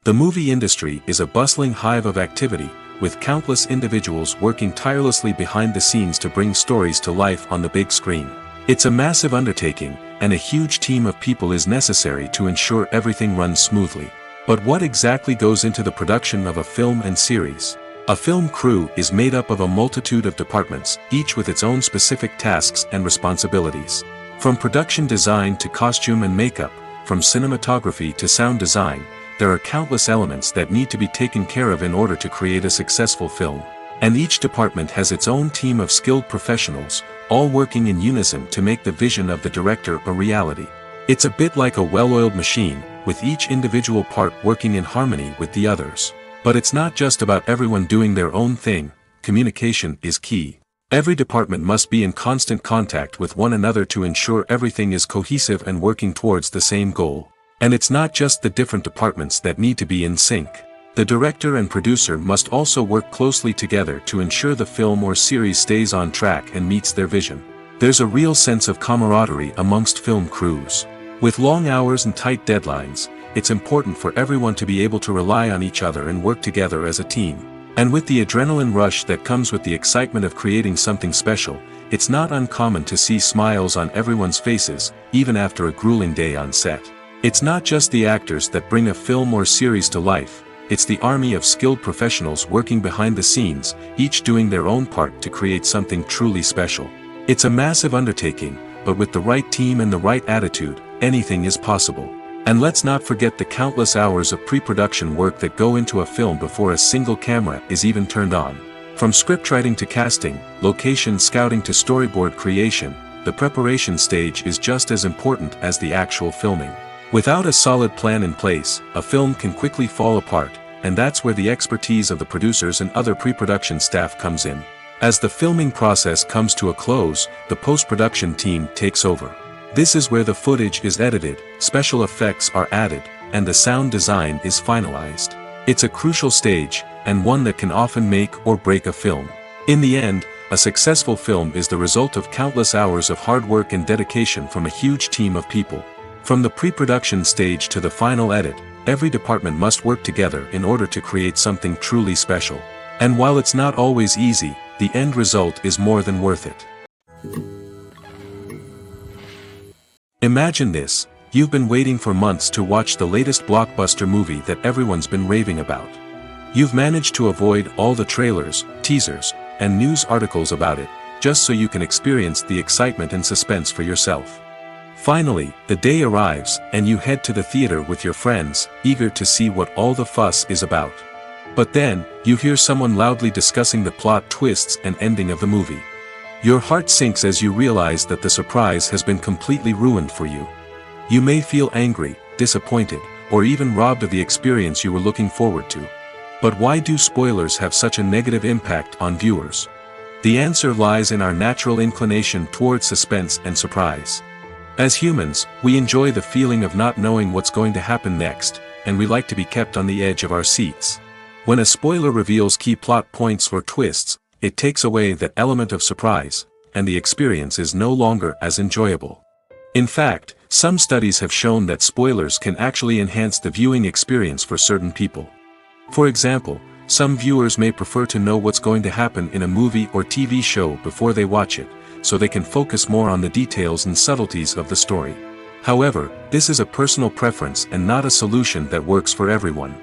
The movie industry is a bustling hive of activity, with countless individuals working tirelessly behind the scenes to bring stories to life on the big screen. It's a massive undertaking, and a huge team of people is necessary to ensure everything runs smoothly. But what exactly goes into the production of a film and series? A film crew is made up of a multitude of departments, each with its own specific tasks and responsibilities. From production design to costume and makeup, from cinematography to sound design, there are countless elements that need to be taken care of in order to create a successful film. And each department has its own team of skilled professionals, all working in unison to make the vision of the director a reality. It's a bit like a well-oiled machine, with each individual part working in harmony with the others. But it's not just about everyone doing their own thing. Communication is key. Every department must be in constant contact with one another to ensure everything is cohesive and working towards the same goal. And it's not just the different departments that need to be in sync. The director and producer must also work closely together to ensure the film or series stays on track and meets their vision. There's a real sense of camaraderie amongst film crews. With long hours and tight deadlines, it's important for everyone to be able to rely on each other and work together as a team. And with the adrenaline rush that comes with the excitement of creating something special, it's not uncommon to see smiles on everyone's faces, even after a grueling day on set. It's not just the actors that bring a film or series to life, it's the army of skilled professionals working behind the scenes, each doing their own part to create something truly special. It's a massive undertaking, but with the right team and the right attitude, anything is possible. And let's not forget the countless hours of pre-production work that go into a film before a single camera is even turned on. From scriptwriting to casting, location scouting to storyboard creation, the preparation stage is just as important as the actual filming. Without a solid plan in place, a film can quickly fall apart, and that's where the expertise of the producers and other pre-production staff comes in. As the filming process comes to a close, the post-production team takes over. This is where the footage is edited, special effects are added, and the sound design is finalized. It's a crucial stage, and one that can often make or break a film. In the end, a successful film is the result of countless hours of hard work and dedication from a huge team of people. From the pre-production stage to the final edit, every department must work together in order to create something truly special. And while it's not always easy, the end result is more than worth it. Imagine this, you've been waiting for months to watch the latest blockbuster movie that everyone's been raving about. You've managed to avoid all the trailers, teasers, and news articles about it, just so you can experience the excitement and suspense for yourself. Finally, the day arrives, and you head to the theater with your friends, eager to see what all the fuss is about. But then, you hear someone loudly discussing the plot twists and ending of the movie. Your heart sinks as you realize that the surprise has been completely ruined for you. You may feel angry, disappointed, or even robbed of the experience you were looking forward to. But why do spoilers have such a negative impact on viewers? The answer lies in our natural inclination toward suspense and surprise. As humans, we enjoy the feeling of not knowing what's going to happen next, and we like to be kept on the edge of our seats. When a spoiler reveals key plot points or twists, it takes away that element of surprise, and the experience is no longer as enjoyable. In fact, some studies have shown that spoilers can actually enhance the viewing experience for certain people. For example, some viewers may prefer to know what's going to happen in a movie or TV show before they watch it, so they can focus more on the details and subtleties of the story. However, this is a personal preference and not a solution that works for everyone.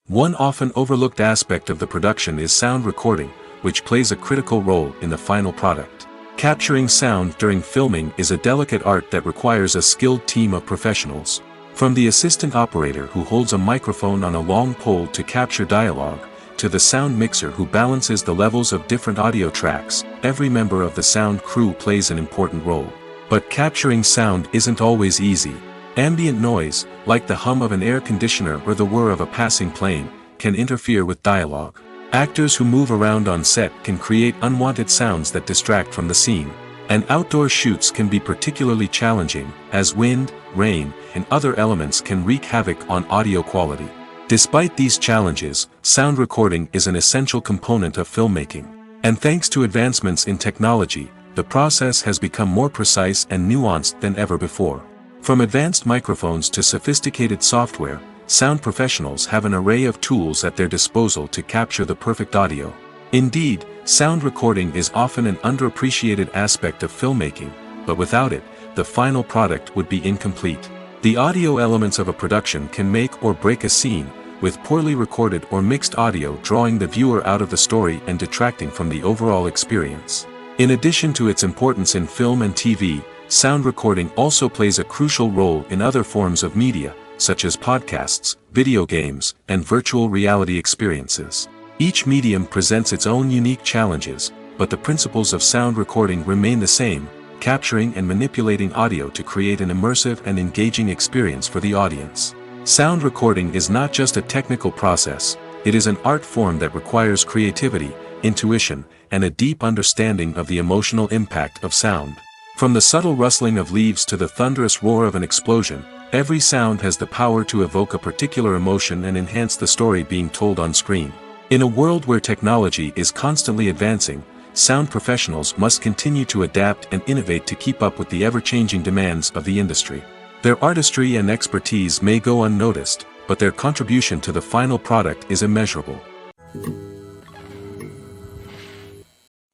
One often overlooked aspect of the production is sound recording, which plays a critical role in the final product. Capturing sound during filming is a delicate art that requires a skilled team of professionals. From the assistant operator who holds a microphone on a long pole to capture dialogue, to the sound mixer who balances the levels of different audio tracks, every member of the sound crew plays an important role. But capturing sound isn't always easy. Ambient noise, like the hum of an air conditioner or the whir of a passing plane, can interfere with dialogue. Actors who move around on set can create unwanted sounds that distract from the scene. And outdoor shoots can be particularly challenging, as wind, rain, and other elements can wreak havoc on audio quality. Despite these challenges, sound recording is an essential component of filmmaking. And thanks to advancements in technology, the process has become more precise and nuanced than ever before. From advanced microphones to sophisticated software, sound professionals have an array of tools at their disposal to capture the perfect audio. Indeed, sound recording is often an underappreciated aspect of filmmaking, but without it, the final product would be incomplete. The audio elements of a production can make or break a scene, with poorly recorded or mixed audio drawing the viewer out of the story and detracting from the overall experience. In addition to its importance in film and TV, sound recording also plays a crucial role in other forms of media, such as podcasts, video games, and virtual reality experiences. Each medium presents its own unique challenges, but the principles of sound recording remain the same, capturing and manipulating audio to create an immersive and engaging experience for the audience. Sound recording is not just a technical process, it is an art form that requires creativity, intuition, and a deep understanding of the emotional impact of sound. From the subtle rustling of leaves to the thunderous roar of an explosion, every sound has the power to evoke a particular emotion and enhance the story being told on screen. In a world where technology is constantly advancing, sound professionals must continue to adapt and innovate to keep up with the ever-changing demands of the industry. Their artistry and expertise may go unnoticed, but their contribution to the final product is immeasurable.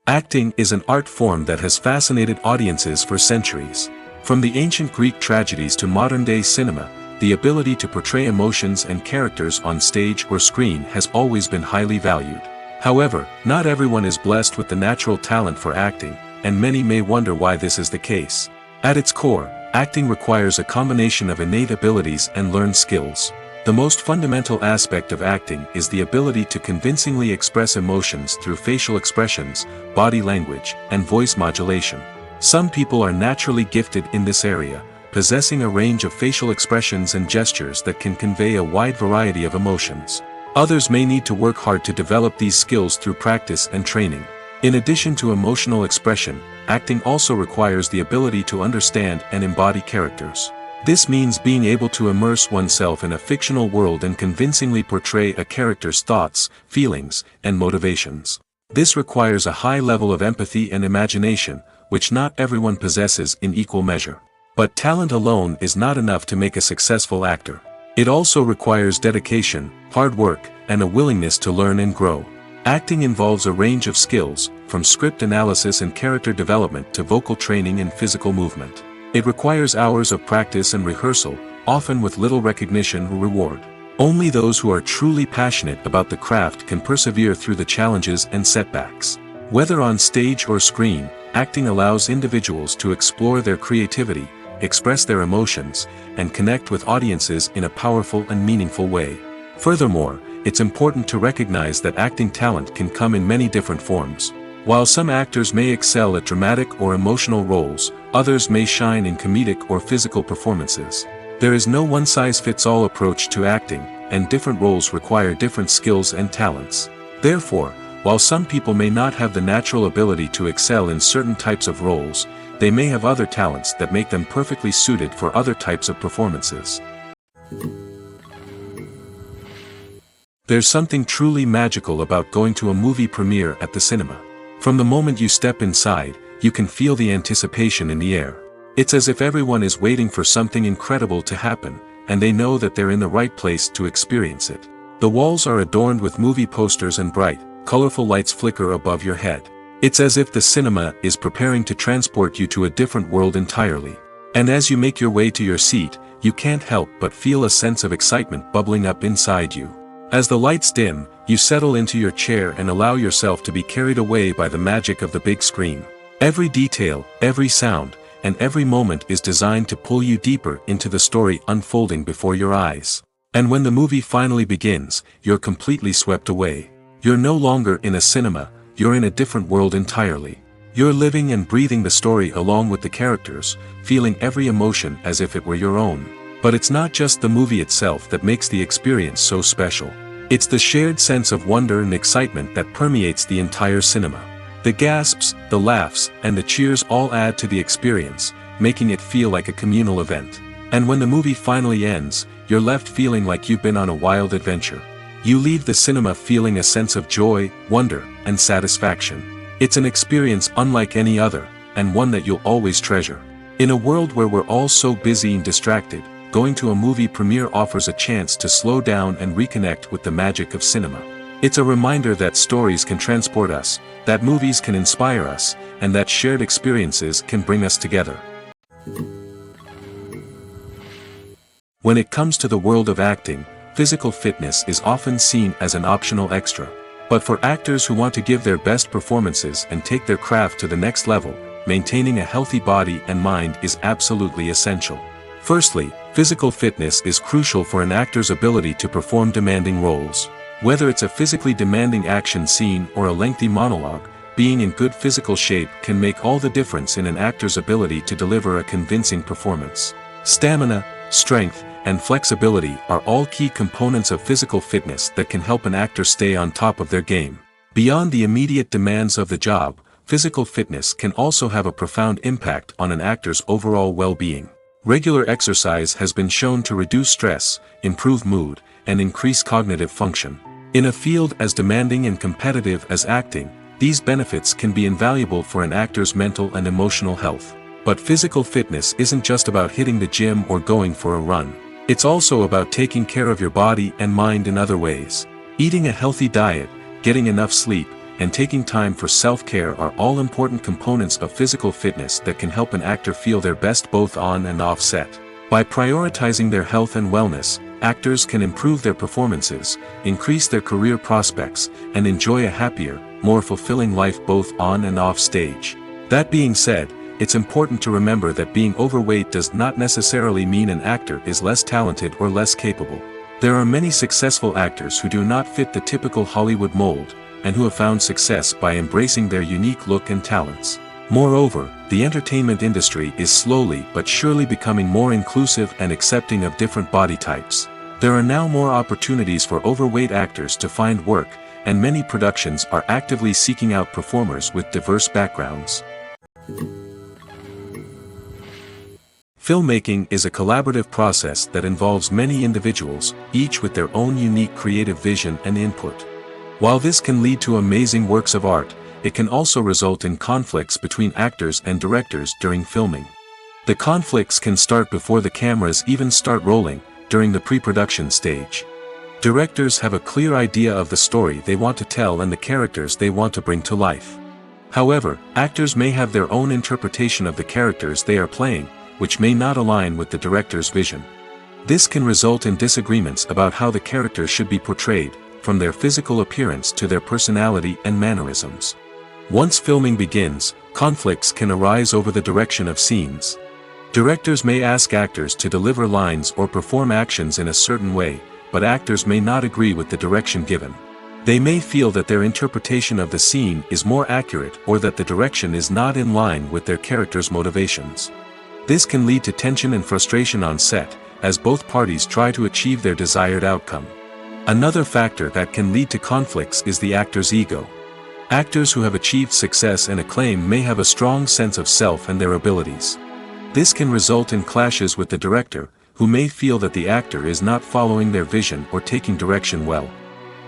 Acting is an art form that has fascinated audiences for centuries. From the ancient Greek tragedies to modern-day cinema, the ability to portray emotions and characters on stage or screen has always been highly valued. However, not everyone is blessed with the natural talent for acting, and many may wonder why this is the case. At its core, acting requires a combination of innate abilities and learned skills. The most fundamental aspect of acting is the ability to convincingly express emotions through facial expressions, body language, and voice modulation. Some people are naturally gifted in this area, possessing a range of facial expressions and gestures that can convey a wide variety of emotions. Others may need to work hard to develop these skills through practice and training. In addition to emotional expression, acting also requires the ability to understand and embody characters. This means being able to immerse oneself in a fictional world and convincingly portray a character's thoughts, feelings, and motivations. This requires a high level of empathy and imagination, which not everyone possesses in equal measure. But talent alone is not enough to make a successful actor. It also requires dedication, hard work, and a willingness to learn and grow. Acting involves a range of skills, from script analysis and character development to vocal training and physical movement. It requires hours of practice and rehearsal, often with little recognition or reward. Only those who are truly passionate about the craft can persevere through the challenges and setbacks. Whether on stage or screen, acting allows individuals to explore their creativity, express their emotions, and connect with audiences in a powerful and meaningful way. Furthermore, it's important to recognize that acting talent can come in many different forms. While some actors may excel at dramatic or emotional roles, others may shine in comedic or physical performances. There is no one-size-fits-all approach to acting, and different roles require different skills and talents. Therefore, while some people may not have the natural ability to excel in certain types of roles, they may have other talents that make them perfectly suited for other types of performances. There's something truly magical about going to a movie premiere at the cinema. From the moment you step inside, you can feel the anticipation in the air. It's as if everyone is waiting for something incredible to happen, and they know that they're in the right place to experience it. The walls are adorned with movie posters and bright, colorful lights flicker above your head. It's as if the cinema is preparing to transport you to a different world entirely. And as you make your way to your seat, you can't help but feel a sense of excitement bubbling up inside you. As the lights dim, you settle into your chair and allow yourself to be carried away by the magic of the big screen. Every detail, every sound, and every moment is designed to pull you deeper into the story unfolding before your eyes. And when the movie finally begins, you're completely swept away. You're no longer in a cinema, you're in a different world entirely. You're living and breathing the story along with the characters, feeling every emotion as if it were your own. But it's not just the movie itself that makes the experience so special. It's the shared sense of wonder and excitement that permeates the entire cinema. The gasps, the laughs, and the cheers all add to the experience, making it feel like a communal event. And when the movie finally ends, you're left feeling like you've been on a wild adventure. You leave the cinema feeling a sense of joy, wonder, and satisfaction. It's an experience unlike any other, and one that you'll always treasure. In a world where we're all so busy and distracted, going to a movie premiere offers a chance to slow down and reconnect with the magic of cinema. It's a reminder that stories can transport us, that movies can inspire us, and that shared experiences can bring us together. When it comes to the world of acting, physical fitness is often seen as an optional extra. But for actors who want to give their best performances and take their craft to the next level, maintaining a healthy body and mind is absolutely essential. Firstly, physical fitness is crucial for an actor's ability to perform demanding roles. Whether it's a physically demanding action scene or a lengthy monologue, being in good physical shape can make all the difference in an actor's ability to deliver a convincing performance. Stamina, strength, and flexibility are all key components of physical fitness that can help an actor stay on top of their game. Beyond the immediate demands of the job, physical fitness can also have a profound impact on an actor's overall well-being. Regular exercise has been shown to reduce stress, improve mood, and increase cognitive function. In a field as demanding and competitive as acting, these benefits can be invaluable for an actor's mental and emotional health. But physical fitness isn't just about hitting the gym or going for a run. It's also about taking care of your body and mind in other ways. Eating a healthy diet, getting enough sleep, and taking time for self-care are all important components of physical fitness that can help an actor feel their best both on and off set. By prioritizing their health and wellness, actors can improve their performances, increase their career prospects, and enjoy a happier, more fulfilling life both on and off stage. That being said, it's important to remember that being overweight does not necessarily mean an actor is less talented or less capable. There are many successful actors who do not fit the typical Hollywood mold, and who have found success by embracing their unique look and talents. Moreover, the entertainment industry is slowly but surely becoming more inclusive and accepting of different body types. There are now more opportunities for overweight actors to find work, and many productions are actively seeking out performers with diverse backgrounds. Filmmaking is a collaborative process that involves many individuals, each with their own unique creative vision and input. While this can lead to amazing works of art, it can also result in conflicts between actors and directors during filming. The conflicts can start before the cameras even start rolling, during the pre-production stage. Directors have a clear idea of the story they want to tell and the characters they want to bring to life. However, actors may have their own interpretation of the characters they are playing, which may not align with the director's vision. This can result in disagreements about how the characters should be portrayed, from their physical appearance to their personality and mannerisms. Once filming begins, conflicts can arise over the direction of scenes. Directors may ask actors to deliver lines or perform actions in a certain way, but actors may not agree with the direction given. They may feel that their interpretation of the scene is more accurate or that the direction is not in line with their character's motivations. This can lead to tension and frustration on set, as both parties try to achieve their desired outcome. Another factor that can lead to conflicts is the actor's ego. Actors who have achieved success and acclaim may have a strong sense of self and their abilities. This can result in clashes with the director, who may feel that the actor is not following their vision or taking direction well.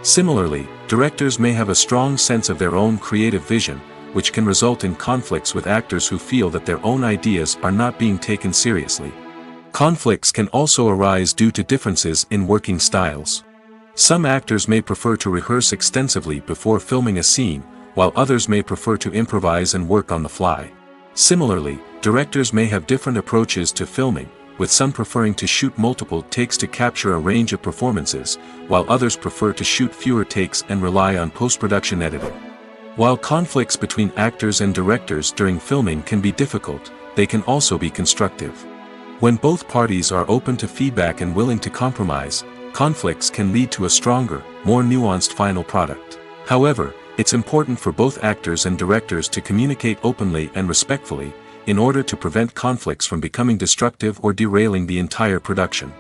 Similarly, directors may have a strong sense of their own creative vision, which can result in conflicts with actors who feel that their own ideas are not being taken seriously. Conflicts can also arise due to differences in working styles. Some actors may prefer to rehearse extensively before filming a scene, while others may prefer to improvise and work on the fly. Similarly, directors may have different approaches to filming, with some preferring to shoot multiple takes to capture a range of performances, while others prefer to shoot fewer takes and rely on post-production editing. While conflicts between actors and directors during filming can be difficult, they can also be constructive. When both parties are open to feedback and willing to compromise, conflicts can lead to a stronger, more nuanced final product. However, it's important for both actors and directors to communicate openly and respectfully, in order to prevent conflicts from becoming destructive or derailing the entire production.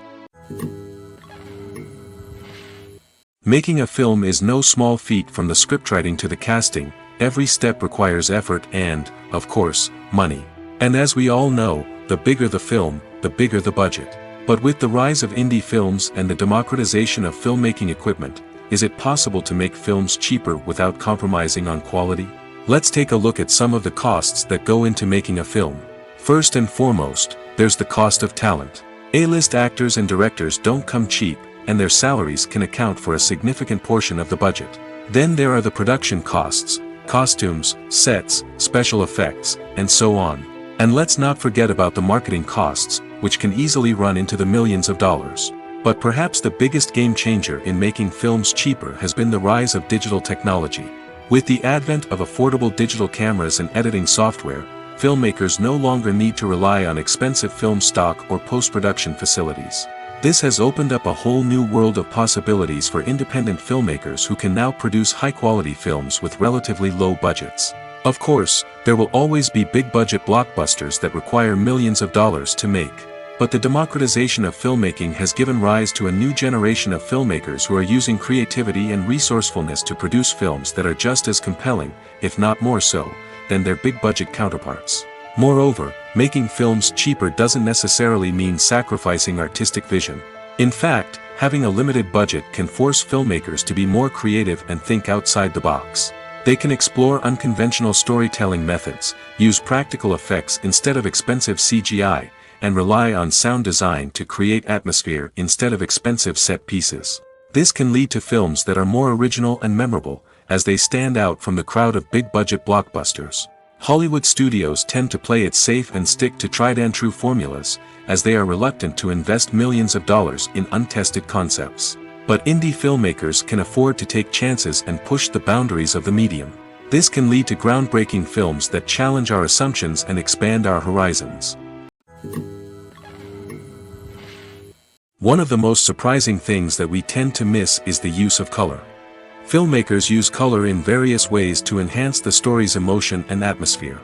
Making a film is no small feat. From the scriptwriting to the casting, every step requires effort and, of course, money. And as we all know, the bigger the film, the bigger the budget. But with the rise of indie films and the democratization of filmmaking equipment, is it possible to make films cheaper without compromising on quality? Let's take a look at some of the costs that go into making a film. First and foremost, there's the cost of talent. A-list actors and directors don't come cheap, and their salaries can account for a significant portion of the budget. Then there are the production costs, costumes, sets, special effects, and so on. And let's not forget about the marketing costs, which can easily run into the millions of dollars. But perhaps the biggest game changer in making films cheaper has been the rise of digital technology. With the advent of affordable digital cameras and editing software, filmmakers no longer need to rely on expensive film stock or post-production facilities. This has opened up a whole new world of possibilities for independent filmmakers who can now produce high-quality films with relatively low budgets. Of course, there will always be big-budget blockbusters that require millions of dollars to make. But the democratization of filmmaking has given rise to a new generation of filmmakers who are using creativity and resourcefulness to produce films that are just as compelling, if not more so, than their big-budget counterparts. Moreover, making films cheaper doesn't necessarily mean sacrificing artistic vision. In fact, having a limited budget can force filmmakers to be more creative and think outside the box. They can explore unconventional storytelling methods, use practical effects instead of expensive CGI, and rely on sound design to create atmosphere instead of expensive set pieces. This can lead to films that are more original and memorable, as they stand out from the crowd of big-budget blockbusters. Hollywood studios tend to play it safe and stick to tried-and-true formulas, as they are reluctant to invest millions of dollars in untested concepts. But indie filmmakers can afford to take chances and push the boundaries of the medium. This can lead to groundbreaking films that challenge our assumptions and expand our horizons. One of the most surprising things that we tend to miss is the use of color. Filmmakers use color in various ways to enhance the story's emotion and atmosphere.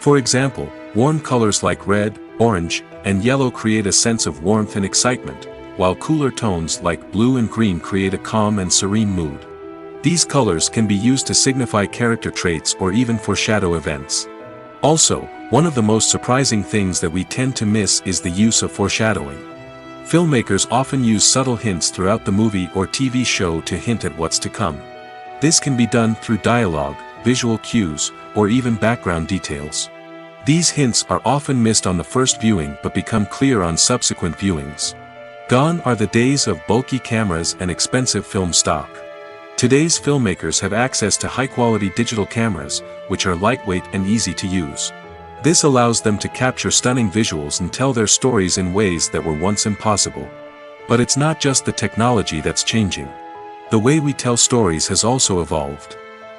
For example, warm colors like red, orange, and yellow create a sense of warmth and excitement, while cooler tones like blue and green create a calm and serene mood. These colors can be used to signify character traits or even foreshadow events. Also, one of the most surprising things that we tend to miss is the use of foreshadowing. Filmmakers often use subtle hints throughout the movie or TV show to hint at what's to come. This can be done through dialogue, visual cues, or even background details. These hints are often missed on the first viewing but become clear on subsequent viewings. Gone are the days of bulky cameras and expensive film stock. Today's filmmakers have access to high-quality digital cameras, which are lightweight and easy to use. This allows them to capture stunning visuals and tell their stories in ways that were once impossible. But it's not just the technology that's changing. The way we tell stories has also evolved.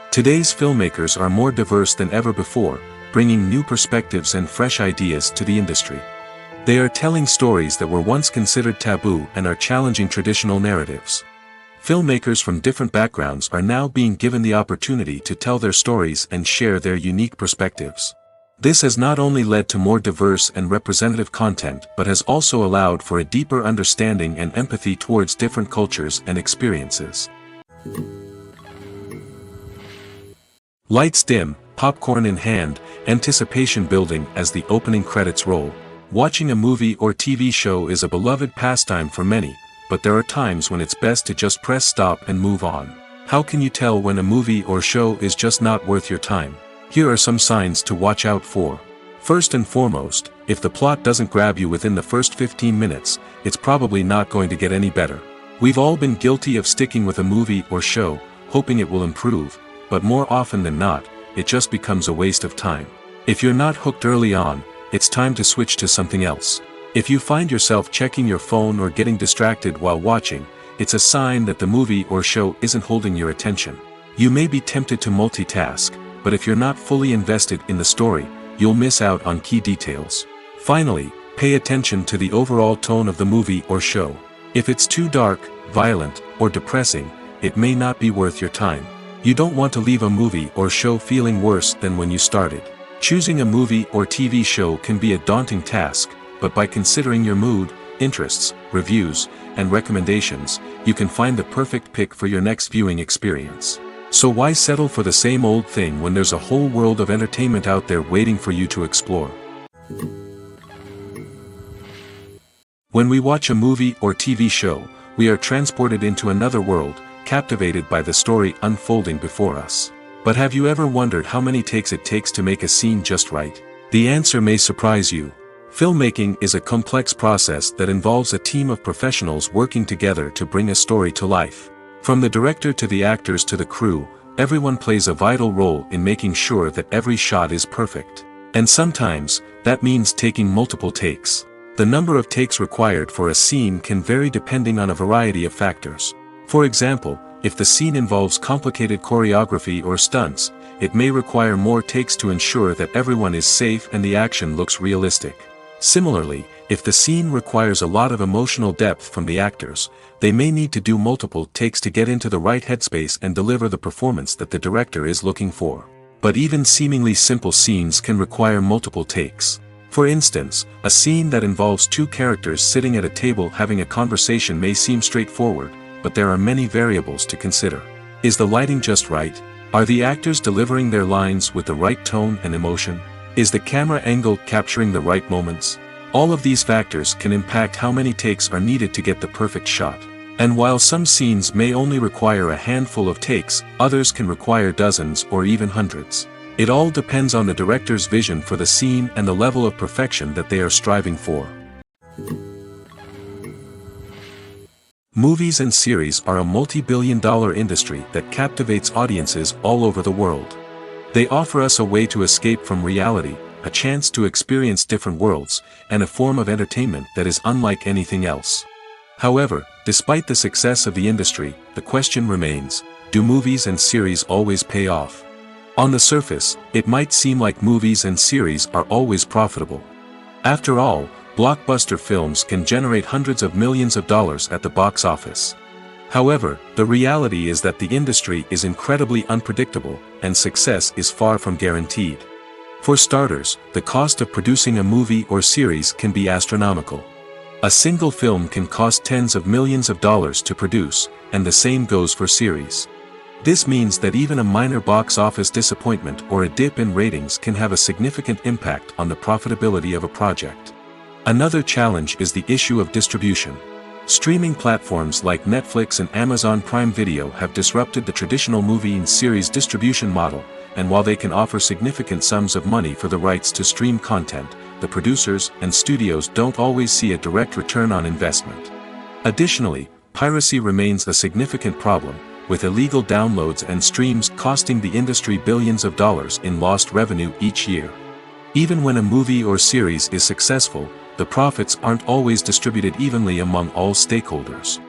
Today's filmmakers are more diverse than ever before, bringing new perspectives and fresh ideas to the industry. They are telling stories that were once considered taboo and are challenging traditional narratives. Filmmakers from different backgrounds are now being given the opportunity to tell their stories and share their unique perspectives. This has not only led to more diverse and representative content but has also allowed for a deeper understanding and empathy towards different cultures and experiences. Lights dim, popcorn in hand, anticipation building as the opening credits roll. Watching a movie or TV show is a beloved pastime for many, but there are times when it's best to just press stop and move on. How can you tell when a movie or show is just not worth your time? Here are some signs to watch out for. First and foremost, if the plot doesn't grab you within the first 15 minutes, it's probably not going to get any better. We've all been guilty of sticking with a movie or show, hoping it will improve, but more often than not, it just becomes a waste of time. If you're not hooked early on, it's time to switch to something else. If you find yourself checking your phone or getting distracted while watching, it's a sign that the movie or show isn't holding your attention. You may be tempted to multitask, but if you're not fully invested in the story, you'll miss out on key details. Finally, pay attention to the overall tone of the movie or show. If it's too dark, violent, or depressing, it may not be worth your time. You don't want to leave a movie or show feeling worse than when you started. Choosing a movie or TV show can be a daunting task, but by considering your mood, interests, reviews, and recommendations, you can find the perfect pick for your next viewing experience. So why settle for the same old thing when there's a whole world of entertainment out there waiting for you to explore? When we watch a movie or TV show, we are transported into another world, captivated by the story unfolding before us. But have you ever wondered how many takes it takes to make a scene just right? The answer may surprise you. Filmmaking is a complex process that involves a team of professionals working together to bring a story to life. From the director to the actors to the crew, everyone plays a vital role in making sure that every shot is perfect. And sometimes, that means taking multiple takes. The number of takes required for a scene can vary depending on a variety of factors. For example, if the scene involves complicated choreography or stunts, it may require more takes to ensure that everyone is safe and the action looks realistic. Similarly, if the scene requires a lot of emotional depth from the actors, they may need to do multiple takes to get into the right headspace and deliver the performance that the director is looking for. But even seemingly simple scenes can require multiple takes. For instance, a scene that involves two characters sitting at a table having a conversation may seem straightforward, but there are many variables to consider. Is the lighting just right? Are the actors delivering their lines with the right tone and emotion? Is the camera angle capturing the right moments? All of these factors can impact how many takes are needed to get the perfect shot. And while some scenes may only require a handful of takes, others can require dozens or even hundreds. It all depends on the director's vision for the scene and the level of perfection that they are striving for. Movies and series are a multi-billion-dollar industry that captivates audiences all over the world. They offer us a way to escape from reality, a chance to experience different worlds, and a form of entertainment that is unlike anything else. However, despite the success of the industry, the question remains, do movies and series always pay off? On the surface, it might seem like movies and series are always profitable. After all, blockbuster films can generate hundreds of millions of dollars at the box office. However, the reality is that the industry is incredibly unpredictable, and success is far from guaranteed. For starters, the cost of producing a movie or series can be astronomical. A single film can cost tens of millions of dollars to produce, and the same goes for series. This means that even a minor box office disappointment or a dip in ratings can have a significant impact on the profitability of a project. Another challenge is the issue of distribution. Streaming platforms like Netflix and Amazon Prime Video have disrupted the traditional movie and series distribution model, and while they can offer significant sums of money for the rights to stream content, the producers and studios don't always see a direct return on investment. Additionally, piracy remains a significant problem, with illegal downloads and streams costing the industry billions of dollars in lost revenue each year. Even when a movie or series is successful, the profits aren't always distributed evenly among all stakeholders.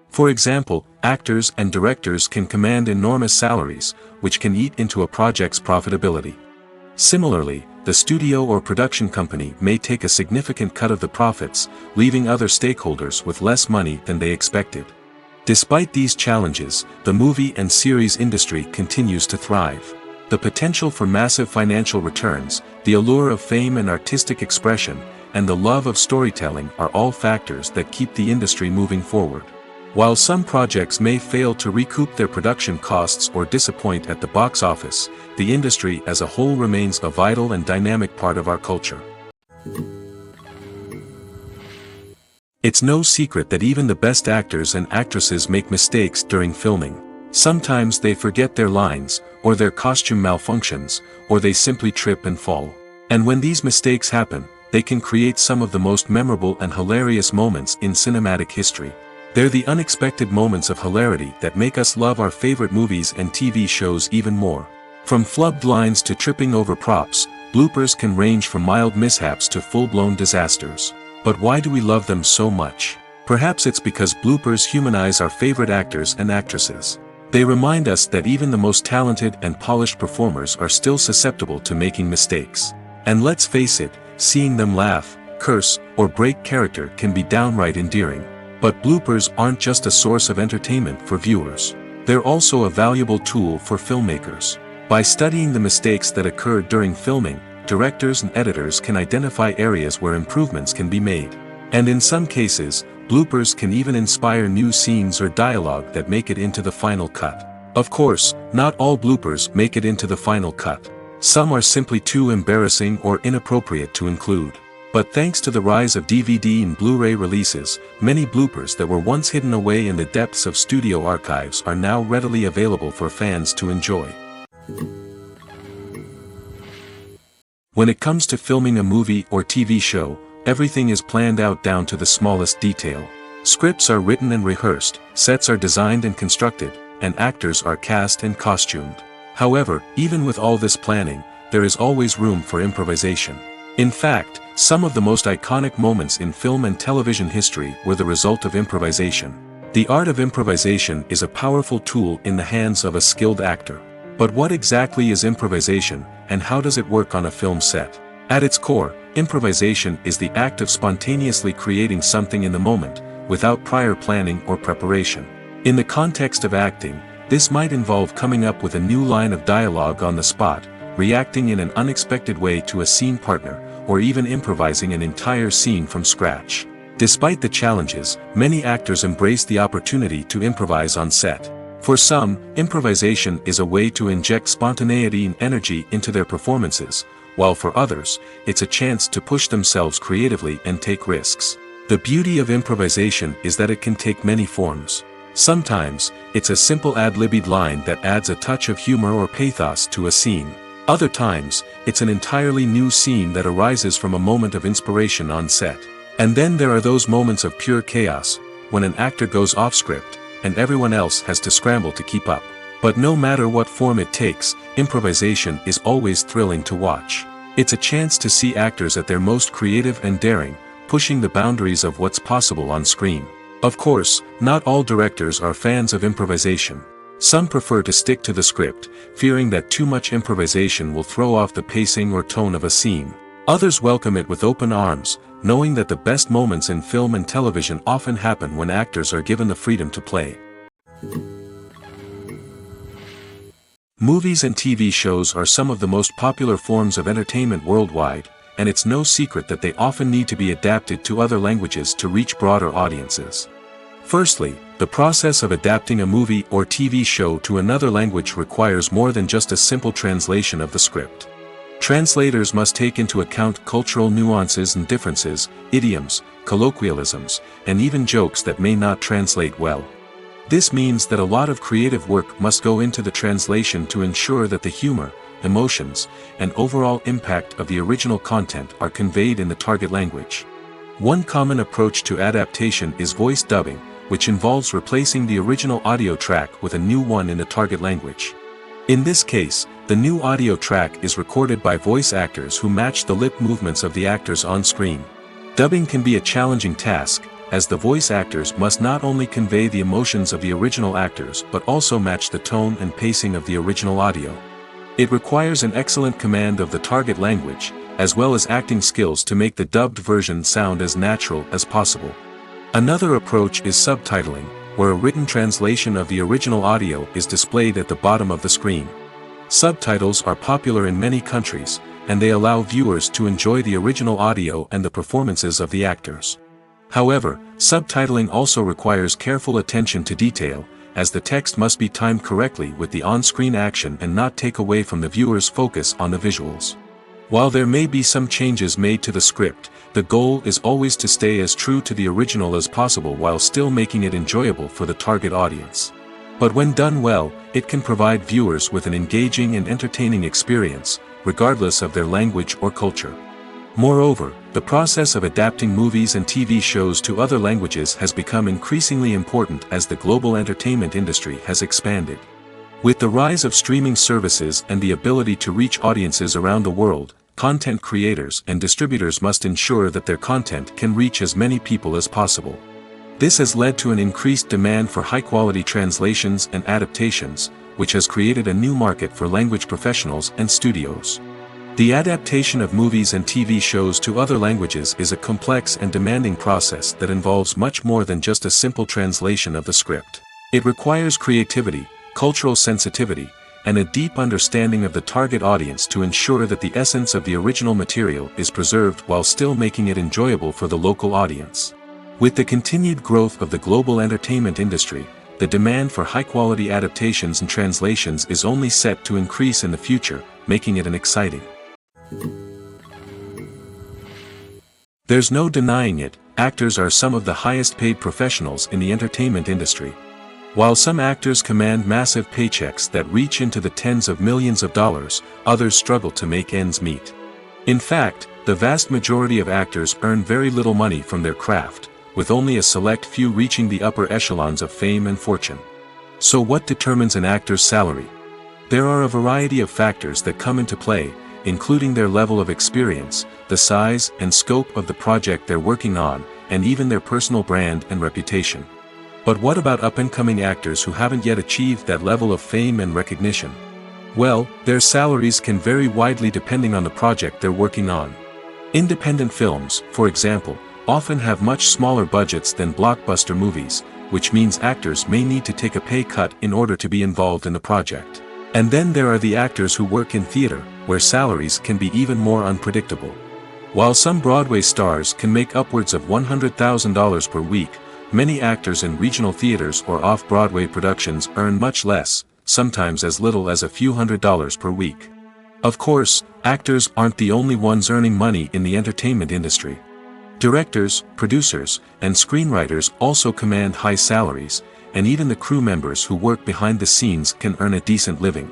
For example, actors and directors can command enormous salaries, which can eat into a project's profitability. Similarly, the studio or production company may take a significant cut of the profits, leaving other stakeholders with less money than they expected. Despite these challenges, the movie and series industry continues to thrive. The potential for massive financial returns, the allure of fame and artistic expression, and the love of storytelling are all factors that keep the industry moving forward. While some projects may fail to recoup their production costs or disappoint at the box office, the industry as a whole remains a vital and dynamic part of our culture. It's no secret that even the best actors and actresses make mistakes during filming. Sometimes they forget their lines, or their costume malfunctions, or they simply trip and fall. And when these mistakes happen, they can create some of the most memorable and hilarious moments in cinematic history. They're the unexpected moments of hilarity that make us love our favorite movies and TV shows even more. From flubbed lines to tripping over props, bloopers can range from mild mishaps to full-blown disasters. But why do we love them so much? Perhaps it's because bloopers humanize our favorite actors and actresses. They remind us that even the most talented and polished performers are still susceptible to making mistakes. And let's face it, seeing them laugh, curse, or break character can be downright endearing. But bloopers aren't just a source of entertainment for viewers. They're also a valuable tool for filmmakers. By studying the mistakes that occurred during filming, directors and editors can identify areas where improvements can be made. And in some cases, bloopers can even inspire new scenes or dialogue that make it into the final cut. Of course, not all bloopers make it into the final cut. Some are simply too embarrassing or inappropriate to include. But thanks to the rise of DVD and Blu-ray releases, many bloopers that were once hidden away in the depths of studio archives are now readily available for fans to enjoy. When it comes to filming a movie or TV show, everything is planned out down to the smallest detail. Scripts are written and rehearsed, sets are designed and constructed, and actors are cast and costumed. However, even with all this planning, there is always room for improvisation. In fact, some of the most iconic moments in film and television history were the result of improvisation. The art of improvisation is a powerful tool in the hands of a skilled actor. But what exactly is improvisation, and how does it work on a film set? At its core, improvisation is the act of spontaneously creating something in the moment, without prior planning or preparation. In the context of acting, this might involve coming up with a new line of dialogue on the spot, reacting in an unexpected way to a scene partner, or even improvising an entire scene from scratch. Despite the challenges, many actors embrace the opportunity to improvise on set. For some, improvisation is a way to inject spontaneity and energy into their performances, while for others, it's a chance to push themselves creatively and take risks. The beauty of improvisation is that it can take many forms. Sometimes, it's a simple ad-libbed line that adds a touch of humor or pathos to a scene. Other times, it's an entirely new scene that arises from a moment of inspiration on set. And then there are those moments of pure chaos, when an actor goes off script, and everyone else has to scramble to keep up. But no matter what form it takes, improvisation is always thrilling to watch. It's a chance to see actors at their most creative and daring, pushing the boundaries of what's possible on screen. Of course, not all directors are fans of improvisation. Some prefer to stick to the script, fearing that too much improvisation will throw off the pacing or tone of a scene. Others welcome it with open arms, knowing that the best moments in film and television often happen when actors are given the freedom to play. Movies and TV shows are some of the most popular forms of entertainment worldwide, and it's no secret that they often need to be adapted to other languages to reach broader audiences. Firstly, the process of adapting a movie or TV show to another language requires more than just a simple translation of the script. Translators must take into account cultural nuances and differences, idioms, colloquialisms, and even jokes that may not translate well. This means that a lot of creative work must go into the translation to ensure that the humor, emotions, and overall impact of the original content are conveyed in the target language. One common approach to adaptation is voice dubbing, which involves replacing the original audio track with a new one in the target language. In this case, the new audio track is recorded by voice actors who match the lip movements of the actors on screen. Dubbing can be a challenging task, as the voice actors must not only convey the emotions of the original actors but also match the tone and pacing of the original audio. It requires an excellent command of the target language, as well as acting skills to make the dubbed version sound as natural as possible. Another approach is subtitling, where a written translation of the original audio is displayed at the bottom of the screen. Subtitles are popular in many countries, and they allow viewers to enjoy the original audio and the performances of the actors. However, subtitling also requires careful attention to detail, as the text must be timed correctly with the on-screen action and not take away from the viewer's focus on the visuals. While there may be some changes made to the script, the goal is always to stay as true to the original as possible while still making it enjoyable for the target audience. But when done well, it can provide viewers with an engaging and entertaining experience, regardless of their language or culture. Moreover, the process of adapting movies and TV shows to other languages has become increasingly important as the global entertainment industry has expanded. With the rise of streaming services and the ability to reach audiences around the world, content creators and distributors must ensure that their content can reach as many people as possible. This has led to an increased demand for high-quality translations and adaptations, which has created a new market for language professionals and studios. The adaptation of movies and TV shows to other languages is a complex and demanding process that involves much more than just a simple translation of the script. It requires creativity, cultural sensitivity, and a deep understanding of the target audience to ensure that the essence of the original material is preserved while still making it enjoyable for the local audience. With the continued growth of the global entertainment industry, the demand for high-quality adaptations and translations is only set to increase in the future, making it an exciting. There's no denying it, actors are some of the highest-paid professionals in the entertainment industry. While some actors command massive paychecks that reach into the tens of millions of dollars, others struggle to make ends meet. In fact, the vast majority of actors earn very little money from their craft, with only a select few reaching the upper echelons of fame and fortune. So what determines an actor's salary? There are a variety of factors that come into play, including their level of experience, the size and scope of the project they're working on, and even their personal brand and reputation. But what about up-and-coming actors who haven't yet achieved that level of fame and recognition? Well, their salaries can vary widely depending on the project they're working on. Independent films, for example, often have much smaller budgets than blockbuster movies, which means actors may need to take a pay cut in order to be involved in the project. And then there are the actors who work in theater, where salaries can be even more unpredictable. While some Broadway stars can make upwards of $100,000 per week, many actors in regional theaters or off-Broadway productions earn much less, sometimes as little as a few $100s per week. Of course, actors aren't the only ones earning money in the entertainment industry. Directors, producers, and screenwriters also command high salaries, and even the crew members who work behind the scenes can earn a decent living.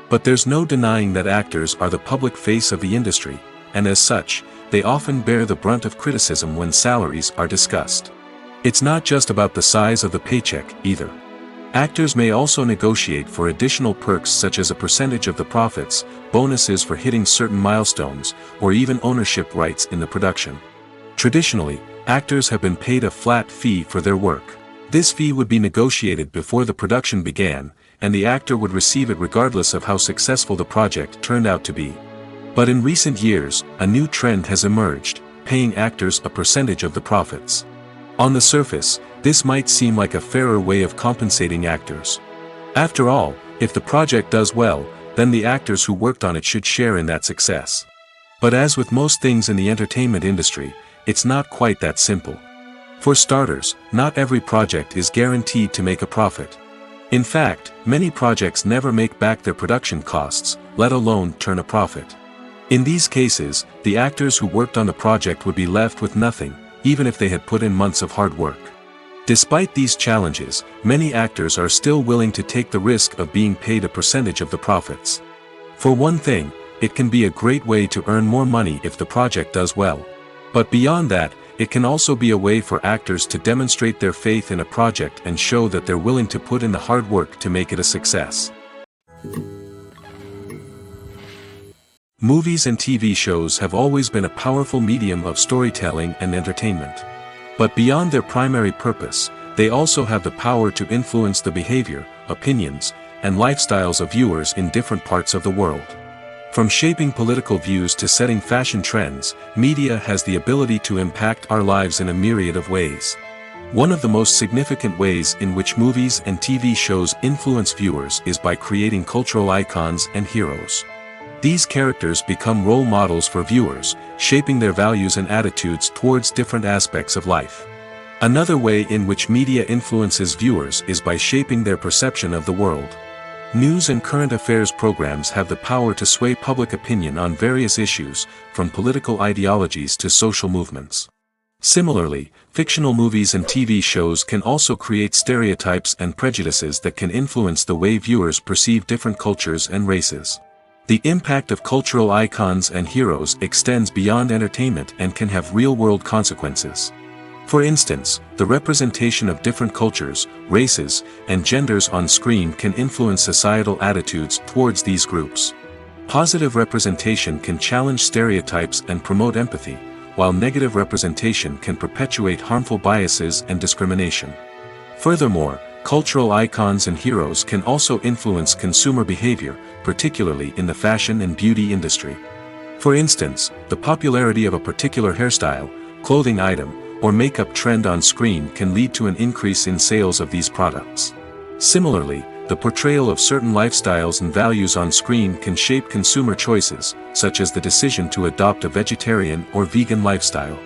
But there's no denying that actors are the public face of the industry, and as such, they often bear the brunt of criticism when salaries are discussed. It's not just about the size of the paycheck, either. Actors may also negotiate for additional perks such as a percentage of the profits, bonuses for hitting certain milestones, or even ownership rights in the production. Traditionally, actors have been paid a flat fee for their work. This fee would be negotiated before the production began, and the actor would receive it regardless of how successful the project turned out to be. But in recent years, a new trend has emerged, paying actors a percentage of the profits. On the surface, this might seem like a fairer way of compensating actors. After all, if the project does well, then the actors who worked on it should share in that success. But as with most things in the entertainment industry, it's not quite that simple. For starters, not every project is guaranteed to make a profit. In fact, many projects never make back their production costs, let alone turn a profit. In these cases, the actors who worked on the project would be left with nothing, even if they had put in months of hard work. Despite these challenges, many actors are still willing to take the risk of being paid a percentage of the profits. For one thing, it can be a great way to earn more money if the project does well. But beyond that, it can also be a way for actors to demonstrate their faith in a project and show that they're willing to put in the hard work to make it a success. Movies and TV shows have always been a powerful medium of storytelling and entertainment. But beyond their primary purpose, they also have the power to influence the behavior, opinions, and lifestyles of viewers in different parts of the world. From shaping political views to setting fashion trends, media has the ability to impact our lives in a myriad of ways. One of the most significant ways in which movies and TV shows influence viewers is by creating cultural icons and heroes. These characters become role models for viewers, shaping their values and attitudes towards different aspects of life. Another way in which media influences viewers is by shaping their perception of the world. News and current affairs programs have the power to sway public opinion on various issues, from political ideologies to social movements. Similarly, fictional movies and TV shows can also create stereotypes and prejudices that can influence the way viewers perceive different cultures and races. The impact of cultural icons and heroes extends beyond entertainment and can have real-world consequences. For instance, the representation of different cultures, races, and genders on screen can influence societal attitudes towards these groups. Positive representation can challenge stereotypes and promote empathy, while negative representation can perpetuate harmful biases and discrimination. Furthermore, cultural icons and heroes can also influence consumer behavior, particularly in the fashion and beauty industry. For instance, the popularity of a particular hairstyle, clothing item, or makeup trend on screen can lead to an increase in sales of these products. Similarly, the portrayal of certain lifestyles and values on screen can shape consumer choices, such as the decision to adopt a vegetarian or vegan lifestyle.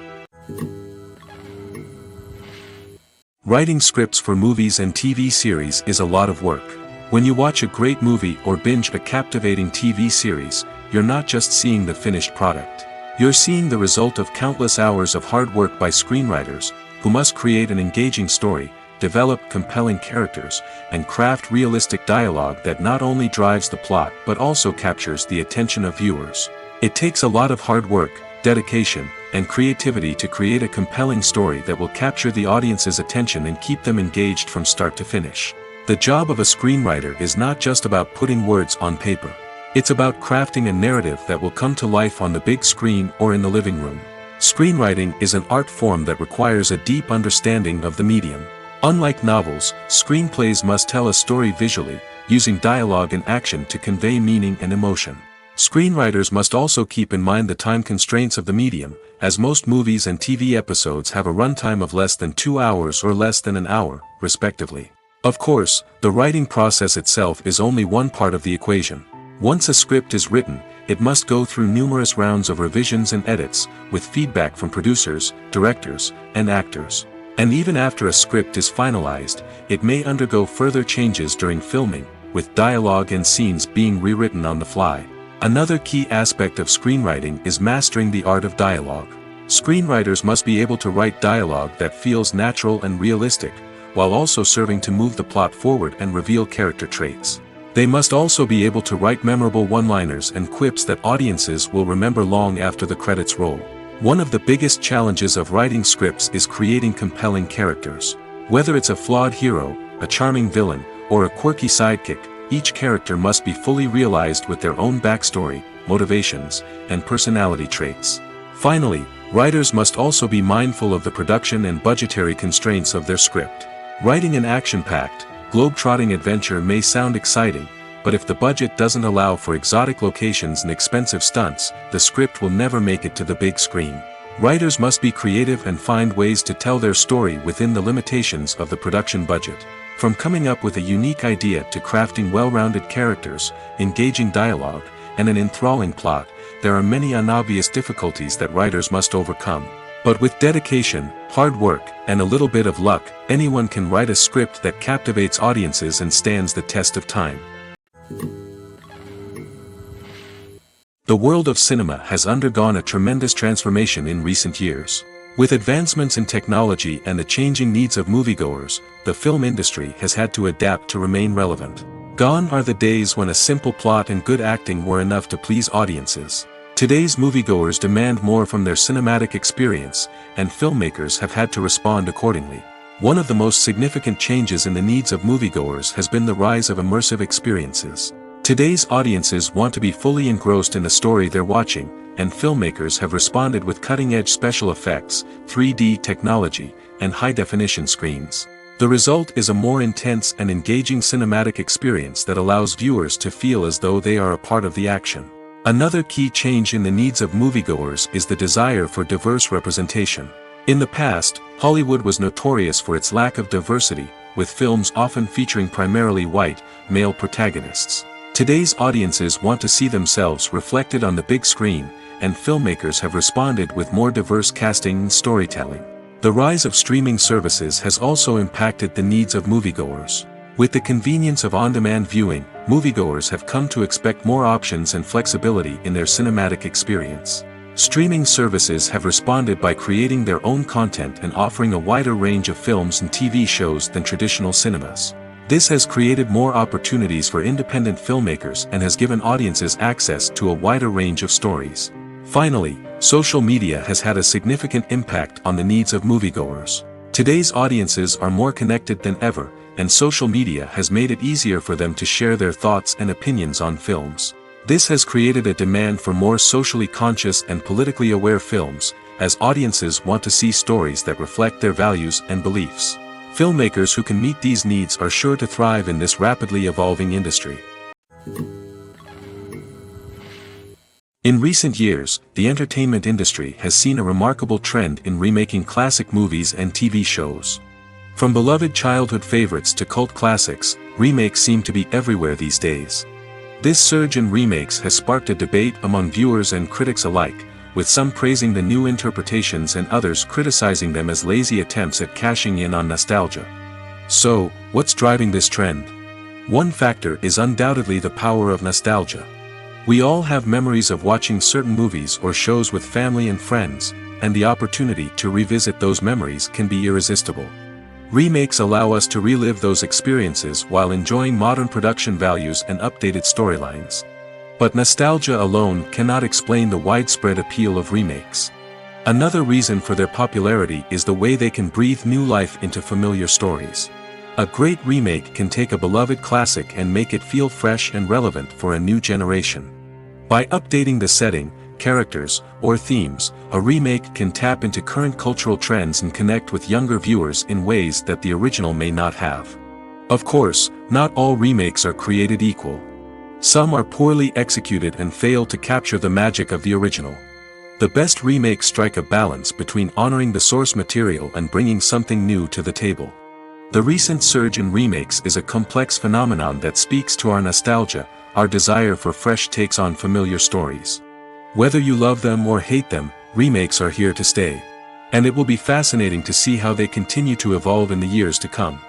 Writing scripts for movies and TV series is a lot of work. When you watch a great movie or binge a captivating TV series, you're not just seeing the finished product. You're seeing the result of countless hours of hard work by screenwriters, who must create an engaging story, develop compelling characters, and craft realistic dialogue that not only drives the plot but also captures the attention of viewers. It takes a lot of hard work, dedication, and creativity to create a compelling story that will capture the audience's attention and keep them engaged from start to finish. The job of a screenwriter is not just about putting words on paper. It's about crafting a narrative that will come to life on the big screen or in the living room. Screenwriting is an art form that requires a deep understanding of the medium. Unlike novels, screenplays must tell a story visually, using dialogue and action to convey meaning and emotion. Screenwriters must also keep in mind the time constraints of the medium, as most movies and TV episodes have a runtime of less than 2 hours or less than an hour, respectively. Of course, the writing process itself is only one part of the equation. Once a script is written, it must go through numerous rounds of revisions and edits, with feedback from producers, directors, and actors. And even after a script is finalized, it may undergo further changes during filming, with dialogue and scenes being rewritten on the fly. Another key aspect of screenwriting is mastering the art of dialogue. Screenwriters must be able to write dialogue that feels natural and realistic, while also serving to move the plot forward and reveal character traits. They must also be able to write memorable one-liners and quips that audiences will remember long after the credits roll. One of the biggest challenges of writing scripts is creating compelling characters. Whether it's a flawed hero, a charming villain, or a quirky sidekick, each character must be fully realized with their own backstory, motivations, and personality traits. Finally, writers must also be mindful of the production and budgetary constraints of their script. Writing an action-packed, globe-trotting adventure may sound exciting, but if the budget doesn't allow for exotic locations and expensive stunts, the script will never make it to the big screen. Writers must be creative and find ways to tell their story within the limitations of the production budget. From coming up with a unique idea to crafting well-rounded characters, engaging dialogue, and an enthralling plot, there are many unobvious difficulties that writers must overcome. But with dedication, hard work, and a little bit of luck, anyone can write a script that captivates audiences and stands the test of time. The world of cinema has undergone a tremendous transformation in recent years. With advancements in technology and the changing needs of moviegoers, the film industry has had to adapt to remain relevant. Gone are the days when a simple plot and good acting were enough to please audiences. Today's moviegoers demand more from their cinematic experience, and filmmakers have had to respond accordingly. One of the most significant changes in the needs of moviegoers has been the rise of immersive experiences. Today's audiences want to be fully engrossed in the story they're watching, and filmmakers have responded with cutting-edge special effects, 3D technology, and high-definition screens. The result is a more intense and engaging cinematic experience that allows viewers to feel as though they are a part of the action. Another key change in the needs of moviegoers is the desire for diverse representation. In the past, Hollywood was notorious for its lack of diversity, with films often featuring primarily white, male protagonists. Today's audiences want to see themselves reflected on the big screen, and filmmakers have responded with more diverse casting and storytelling. The rise of streaming services has also impacted the needs of moviegoers. With the convenience of on-demand viewing, moviegoers have come to expect more options and flexibility in their cinematic experience. Streaming services have responded by creating their own content and offering a wider range of films and TV shows than traditional cinemas. This has created more opportunities for independent filmmakers and has given audiences access to a wider range of stories. Finally, social media has had a significant impact on the needs of moviegoers. Today's audiences are more connected than ever, and social media has made it easier for them to share their thoughts and opinions on films. This has created a demand for more socially conscious and politically aware films, as audiences want to see stories that reflect their values and beliefs. Filmmakers who can meet these needs are sure to thrive in this rapidly evolving industry. In recent years, the entertainment industry has seen a remarkable trend in remaking classic movies and TV shows. From beloved childhood favorites to cult classics, remakes seem to be everywhere these days. This surge in remakes has sparked a debate among viewers and critics alike, with some praising the new interpretations and others criticizing them as lazy attempts at cashing in on nostalgia. So, what's driving this trend? One factor is undoubtedly the power of nostalgia. We all have memories of watching certain movies or shows with family and friends, and the opportunity to revisit those memories can be irresistible. Remakes allow us to relive those experiences while enjoying modern production values and updated storylines. But nostalgia alone cannot explain the widespread appeal of remakes. Another reason for their popularity is the way they can breathe new life into familiar stories. A great remake can take a beloved classic and make it feel fresh and relevant for a new generation. By updating the setting, characters, or themes, a remake can tap into current cultural trends and connect with younger viewers in ways that the original may not have. Of course, not all remakes are created equal. Some are poorly executed and fail to capture the magic of the original. The best remakes strike a balance between honoring the source material and bringing something new to the table. The recent surge in remakes is a complex phenomenon that speaks to our nostalgia, our desire for fresh takes on familiar stories. Whether you love them or hate them, remakes are here to stay. And it will be fascinating to see how they continue to evolve in the years to come.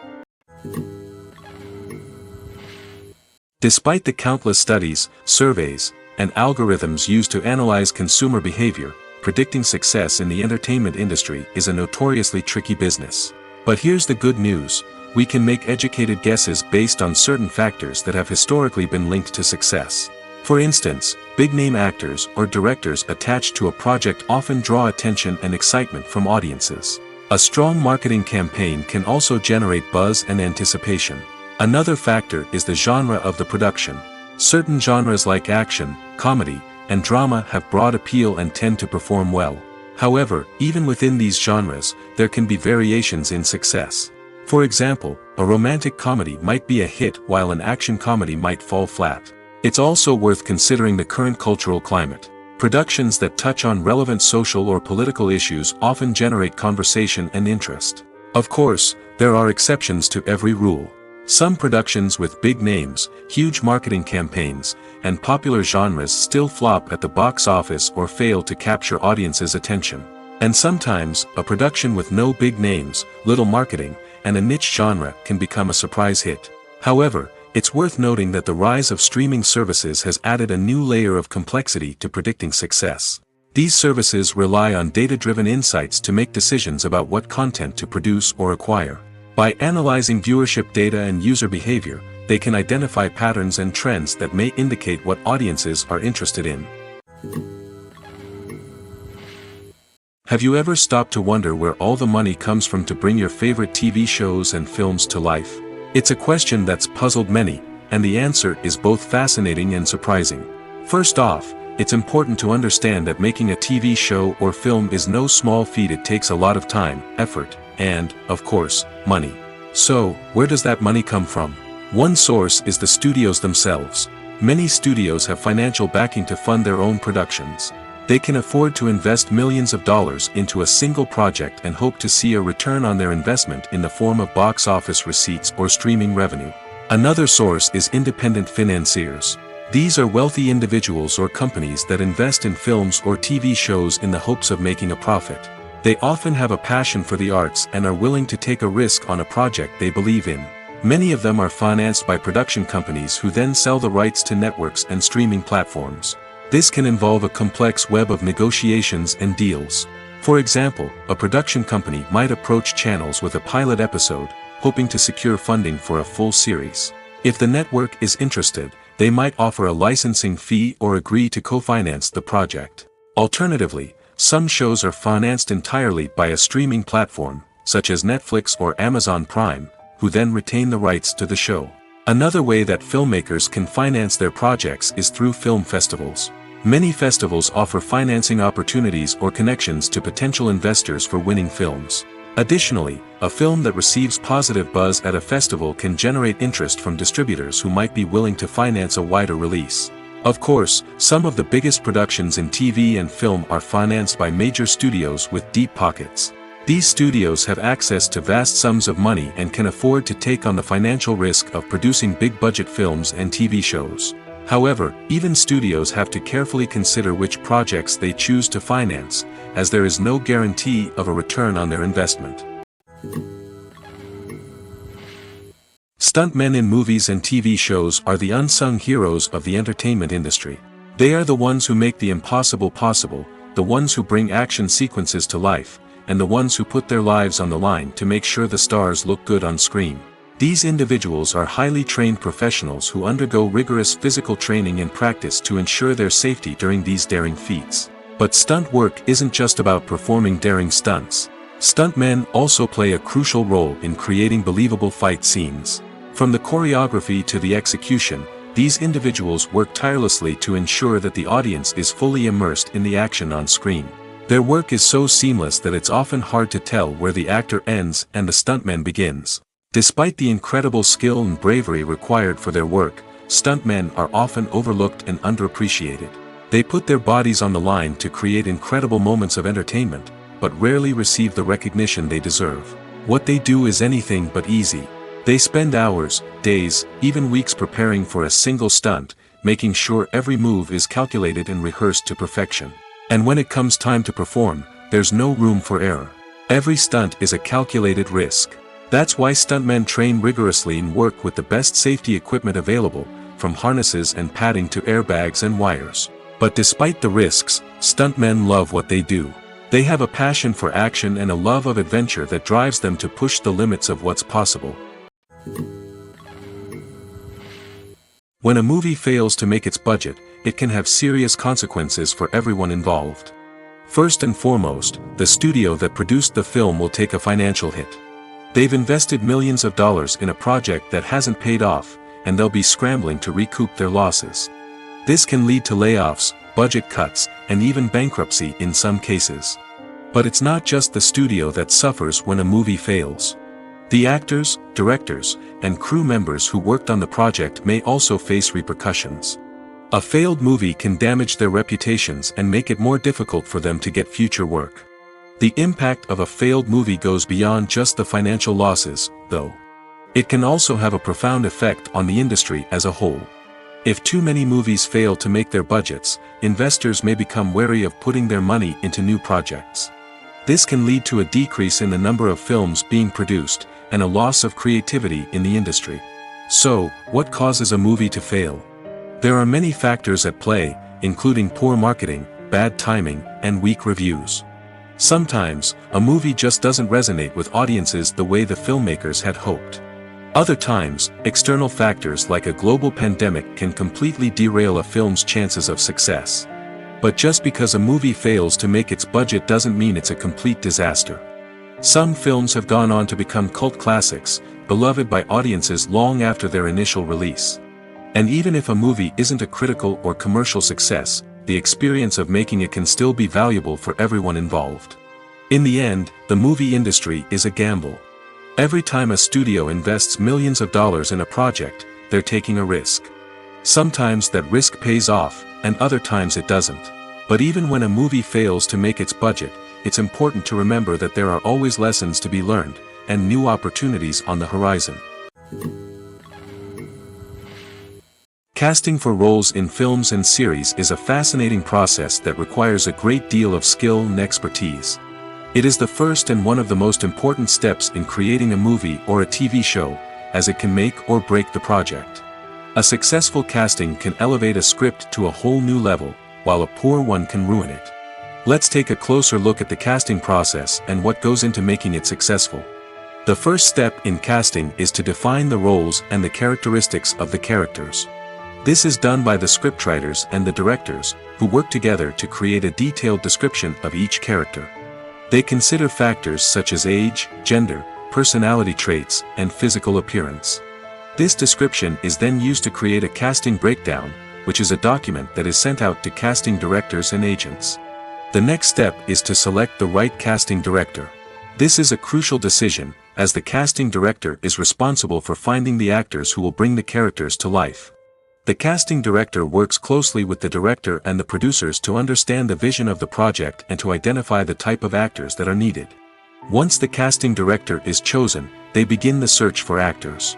Despite the countless studies, surveys, and algorithms used to analyze consumer behavior, predicting success in the entertainment industry is a notoriously tricky business. But here's the good news: we can make educated guesses based on certain factors that have historically been linked to success. For instance, big-name actors or directors attached to a project often draw attention and excitement from audiences. A strong marketing campaign can also generate buzz and anticipation. Another factor is the genre of the production. Certain genres like action, comedy, and drama have broad appeal and tend to perform well. However, even within these genres, there can be variations in success. For example, a romantic comedy might be a hit while an action comedy might fall flat. It's also worth considering the current cultural climate. Productions that touch on relevant social or political issues often generate conversation and interest. Of course, there are exceptions to every rule. Some productions with big names, huge marketing campaigns, and popular genres still flop at the box office or fail to capture audiences' attention. And sometimes, a production with no big names, little marketing, and a niche genre can become a surprise hit. However, it's worth noting that the rise of streaming services has added a new layer of complexity to predicting success. These services rely on data-driven insights to make decisions about what content to produce or acquire. By analyzing viewership data and user behavior, they can identify patterns and trends that may indicate what audiences are interested in. Have you ever stopped to wonder where all the money comes from to bring your favorite TV shows and films to life? It's a question that's puzzled many, and the answer is both fascinating and surprising. First off, it's important to understand that making a TV show or film is no small feat. It takes a lot of time, effort, and, of course, money. So, where does that money come from? One source is the studios themselves. Many studios have financial backing to fund their own productions. They can afford to invest millions of dollars into a single project and hope to see a return on their investment in the form of box office receipts or streaming revenue. Another source is independent financiers. These are wealthy individuals or companies that invest in films or TV shows in the hopes of making a profit. They often have a passion for the arts and are willing to take a risk on a project they believe in. Many of them are financed by production companies who then sell the rights to networks and streaming platforms. This can involve a complex web of negotiations and deals. For example, a production company might approach channels with a pilot episode, hoping to secure funding for a full series. If the network is interested, they might offer a licensing fee or agree to co-finance the project. Alternatively, some shows are financed entirely by a streaming platform, such as Netflix or Amazon Prime, who then retain the rights to the show. Another way that filmmakers can finance their projects is through film festivals. Many festivals offer financing opportunities or connections to potential investors for winning films. Additionally, a film that receives positive buzz at a festival can generate interest from distributors who might be willing to finance a wider release. Of course, some of the biggest productions in TV and film are financed by major studios with deep pockets. These studios have access to vast sums of money and can afford to take on the financial risk of producing big-budget films and TV shows. However, even studios have to carefully consider which projects they choose to finance, as there is no guarantee of a return on their investment. Stuntmen in movies and TV shows are the unsung heroes of the entertainment industry. They are the ones who make the impossible possible, the ones who bring action sequences to life, and the ones who put their lives on the line to make sure the stars look good on screen. These individuals are highly trained professionals who undergo rigorous physical training and practice to ensure their safety during these daring feats. But stunt work isn't just about performing daring stunts. Stuntmen also play a crucial role in creating believable fight scenes. From the choreography to the execution, these individuals work tirelessly to ensure that the audience is fully immersed in the action on screen. Their work is so seamless that it's often hard to tell where the actor ends and the stuntman begins. Despite the incredible skill and bravery required for their work, stuntmen are often overlooked and underappreciated. They put their bodies on the line to create incredible moments of entertainment, but rarely receive the recognition they deserve. What they do is anything but easy. They spend hours, days, even weeks preparing for a single stunt, making sure every move is calculated and rehearsed to perfection. And when it comes time to perform, there's no room for error. Every stunt is a calculated risk. That's why stuntmen train rigorously and work with the best safety equipment available, from harnesses and padding to airbags and wires. But despite the risks, stuntmen love what they do. They have a passion for action and a love of adventure that drives them to push the limits of what's possible. When a movie fails to make its budget, it can have serious consequences for everyone involved. First and foremost, the studio that produced the film will take a financial hit. They've invested millions of dollars in a project that hasn't paid off, and they'll be scrambling to recoup their losses. This can lead to layoffs, budget cuts, and even bankruptcy in some cases. But it's not just the studio that suffers when a movie fails. The actors, directors, and crew members who worked on the project may also face repercussions. A failed movie can damage their reputations and make it more difficult for them to get future work. The impact of a failed movie goes beyond just the financial losses, though. It can also have a profound effect on the industry as a whole. If too many movies fail to make their budgets, investors may become wary of putting their money into new projects. This can lead to a decrease in the number of films being produced, and a loss of creativity in the industry. So, what causes a movie to fail? There are many factors at play, including poor marketing, bad timing, and weak reviews. Sometimes, a movie just doesn't resonate with audiences the way the filmmakers had hoped. Other times, external factors like a global pandemic can completely derail a film's chances of success. But just because a movie fails to make its budget doesn't mean it's a complete disaster. Some films have gone on to become cult classics, beloved by audiences long after their initial release. And even if a movie isn't a critical or commercial success, the experience of making it can still be valuable for everyone involved. In the end, the movie industry is a gamble. Every time a studio invests millions of dollars in a project, they're taking a risk. Sometimes that risk pays off, and other times it doesn't. But even when a movie fails to make its budget, it's important to remember that there are always lessons to be learned, and new opportunities on the horizon. Casting for roles in films and series is a fascinating process that requires a great deal of skill and expertise. It is the first and one of the most important steps in creating a movie or a TV show, as it can make or break the project. A successful casting can elevate a script to a whole new level, while a poor one can ruin it. Let's take a closer look at the casting process and what goes into making it successful. The first step in casting is to define the roles and the characteristics of the characters. This is done by the scriptwriters and the directors, who work together to create a detailed description of each character. They consider factors such as age, gender, personality traits, and physical appearance. This description is then used to create a casting breakdown, which is a document that is sent out to casting directors and agents. The next step is to select the right casting director. This is a crucial decision, as the casting director is responsible for finding the actors who will bring the characters to life. The casting director works closely with the director and the producers to understand the vision of the project and to identify the type of actors that are needed. Once the casting director is chosen, they begin the search for actors.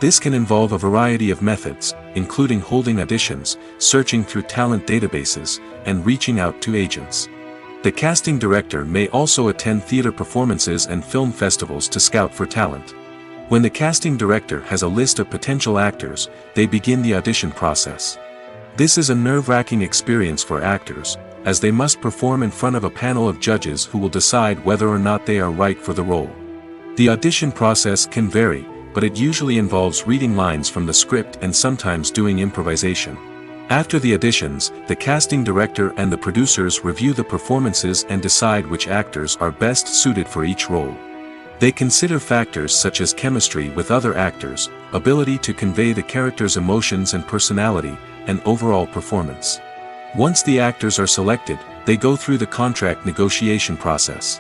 This can involve a variety of methods, including holding auditions, searching through talent databases, and reaching out to agents. The casting director may also attend theater performances and film festivals to scout for talent. When the casting director has a list of potential actors, they begin the audition process. This is a nerve-wracking experience for actors, as they must perform in front of a panel of judges who will decide whether or not they are right for the role. The audition process can vary, but it usually involves reading lines from the script and sometimes doing improvisation. After the auditions, the casting director and the producers review the performances and decide which actors are best suited for each role. They consider factors such as chemistry with other actors, ability to convey the character's emotions and personality, and overall performance. Once the actors are selected, they go through the contract negotiation process.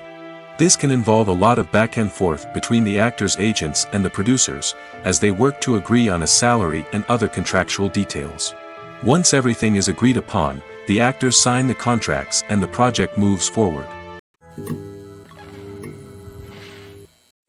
This can involve a lot of back and forth between the actors' agents and the producers, as they work to agree on a salary and other contractual details. Once everything is agreed upon, the actors sign the contracts and the project moves forward.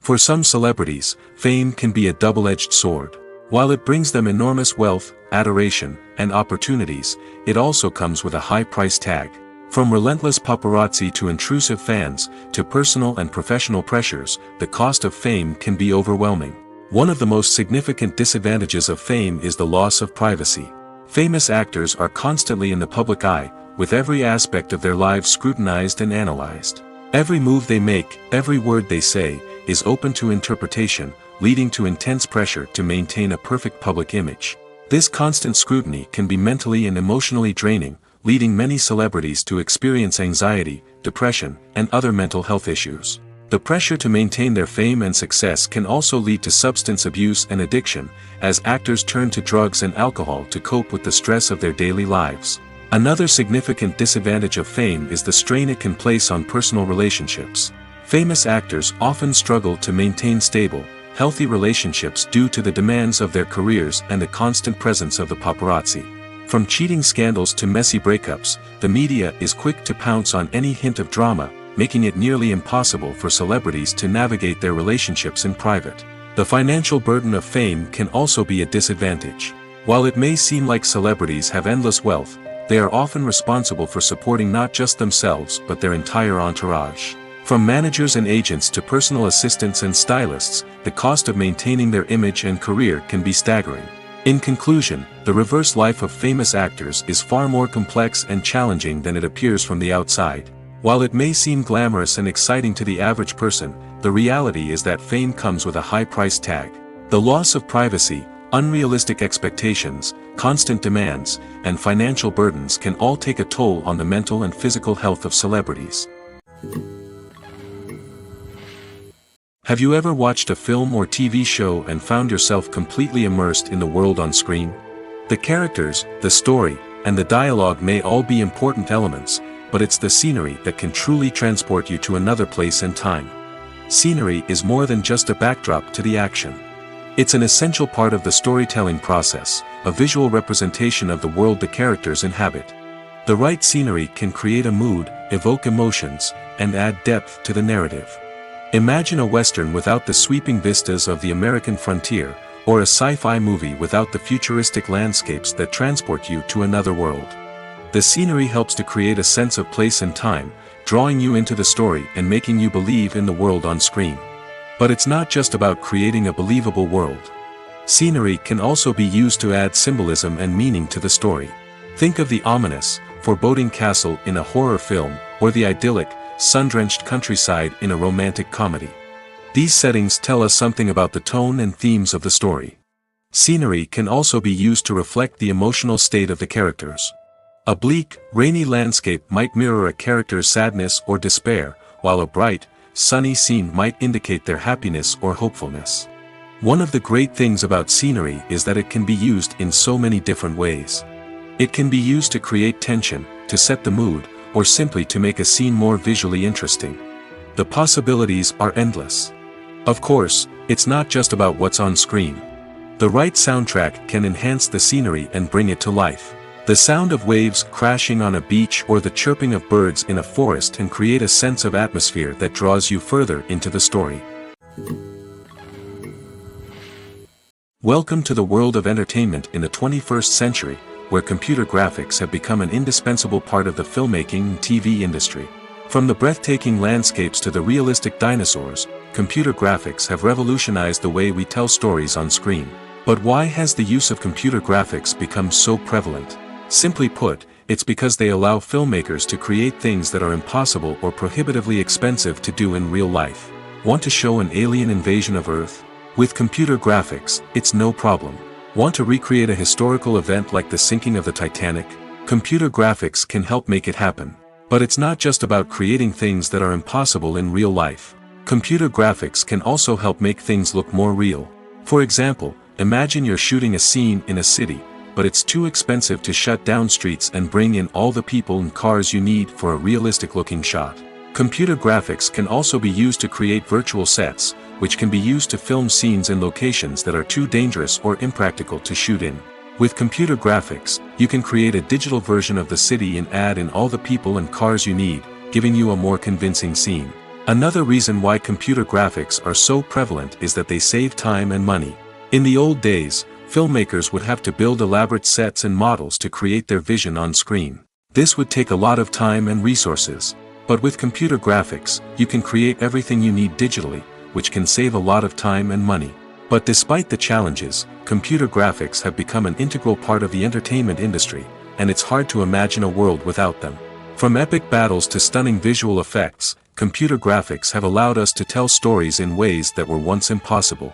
For some celebrities, fame can be a double-edged sword. While it brings them enormous wealth, adoration, and opportunities, it also comes with a high price tag. From relentless paparazzi to intrusive fans, to personal and professional pressures, the cost of fame can be overwhelming. One of the most significant disadvantages of fame is the loss of privacy. Famous actors are constantly in the public eye, with every aspect of their lives scrutinized and analyzed. Every move they make, every word they say, is open to interpretation, leading to intense pressure to maintain a perfect public image. This constant scrutiny can be mentally and emotionally draining, leading many celebrities to experience anxiety, depression, and other mental health issues. The pressure to maintain their fame and success can also lead to substance abuse and addiction, as actors turn to drugs and alcohol to cope with the stress of their daily lives. Another significant disadvantage of fame is the strain it can place on personal relationships. Famous actors often struggle to maintain stable, healthy relationships due to the demands of their careers and the constant presence of the paparazzi. From cheating scandals to messy breakups, the media is quick to pounce on any hint of drama, making it nearly impossible for celebrities to navigate their relationships in private. The financial burden of fame can also be a disadvantage. While it may seem like celebrities have endless wealth, they are often responsible for supporting not just themselves but their entire entourage. From managers and agents to personal assistants and stylists, the cost of maintaining their image and career can be staggering. In conclusion, the reverse life of famous actors is far more complex and challenging than it appears from the outside. While it may seem glamorous and exciting to the average person, the reality is that fame comes with a high price tag. The loss of privacy, unrealistic expectations, constant demands, and financial burdens can all take a toll on the mental and physical health of celebrities. Have you ever watched a film or TV show and found yourself completely immersed in the world on screen? The characters, the story, and the dialogue may all be important elements, but it's the scenery that can truly transport you to another place and time. Scenery is more than just a backdrop to the action. It's an essential part of the storytelling process, a visual representation of the world the characters inhabit. The right scenery can create a mood, evoke emotions, and add depth to the narrative. Imagine a Western without the sweeping vistas of the American frontier, or a sci-fi movie without the futuristic landscapes that transport you to another world. The scenery helps to create a sense of place and time, drawing you into the story and making you believe in the world on screen. But it's not just about creating a believable world. Scenery can also be used to add symbolism and meaning to the story. Think of the ominous, foreboding castle in a horror film, or the idyllic, sun-drenched countryside in a romantic comedy. These settings tell us something about the tone and themes of the story. Scenery can also be used to reflect the emotional state of the characters. A bleak, rainy landscape might mirror a character's sadness or despair, while a bright, sunny scene might indicate their happiness or hopefulness. One of the great things about scenery is that it can be used in so many different ways. It can be used to create tension, to set the mood, or simply to make a scene more visually interesting. The possibilities are endless. Of course, it's not just about what's on screen. The right soundtrack can enhance the scenery and bring it to life. The sound of waves crashing on a beach or the chirping of birds in a forest can create a sense of atmosphere that draws you further into the story. Welcome to the world of entertainment in the 21st century, where computer graphics have become an indispensable part of the filmmaking and TV industry. From the breathtaking landscapes to the realistic dinosaurs, computer graphics have revolutionized the way we tell stories on screen. But why has the use of computer graphics become so prevalent? Simply put, it's because they allow filmmakers to create things that are impossible or prohibitively expensive to do in real life. Want to show an alien invasion of Earth? With computer graphics, it's no problem. Want to recreate a historical event like the sinking of the Titanic? Computer graphics can help make it happen. But it's not just about creating things that are impossible in real life. Computer graphics can also help make things look more real. For example, imagine you're shooting a scene in a city, but it's too expensive to shut down streets and bring in all the people and cars you need for a realistic-looking shot. Computer graphics can also be used to create virtual sets, which can be used to film scenes in locations that are too dangerous or impractical to shoot in. With computer graphics, you can create a digital version of the city and add in all the people and cars you need, giving you a more convincing scene. Another reason why computer graphics are so prevalent is that they save time and money. In the old days, filmmakers would have to build elaborate sets and models to create their vision on screen. This would take a lot of time and resources. But with computer graphics, you can create everything you need digitally, which can save a lot of time and money. But despite the challenges, computer graphics have become an integral part of the entertainment industry, and it's hard to imagine a world without them. From epic battles to stunning visual effects, computer graphics have allowed us to tell stories in ways that were once impossible.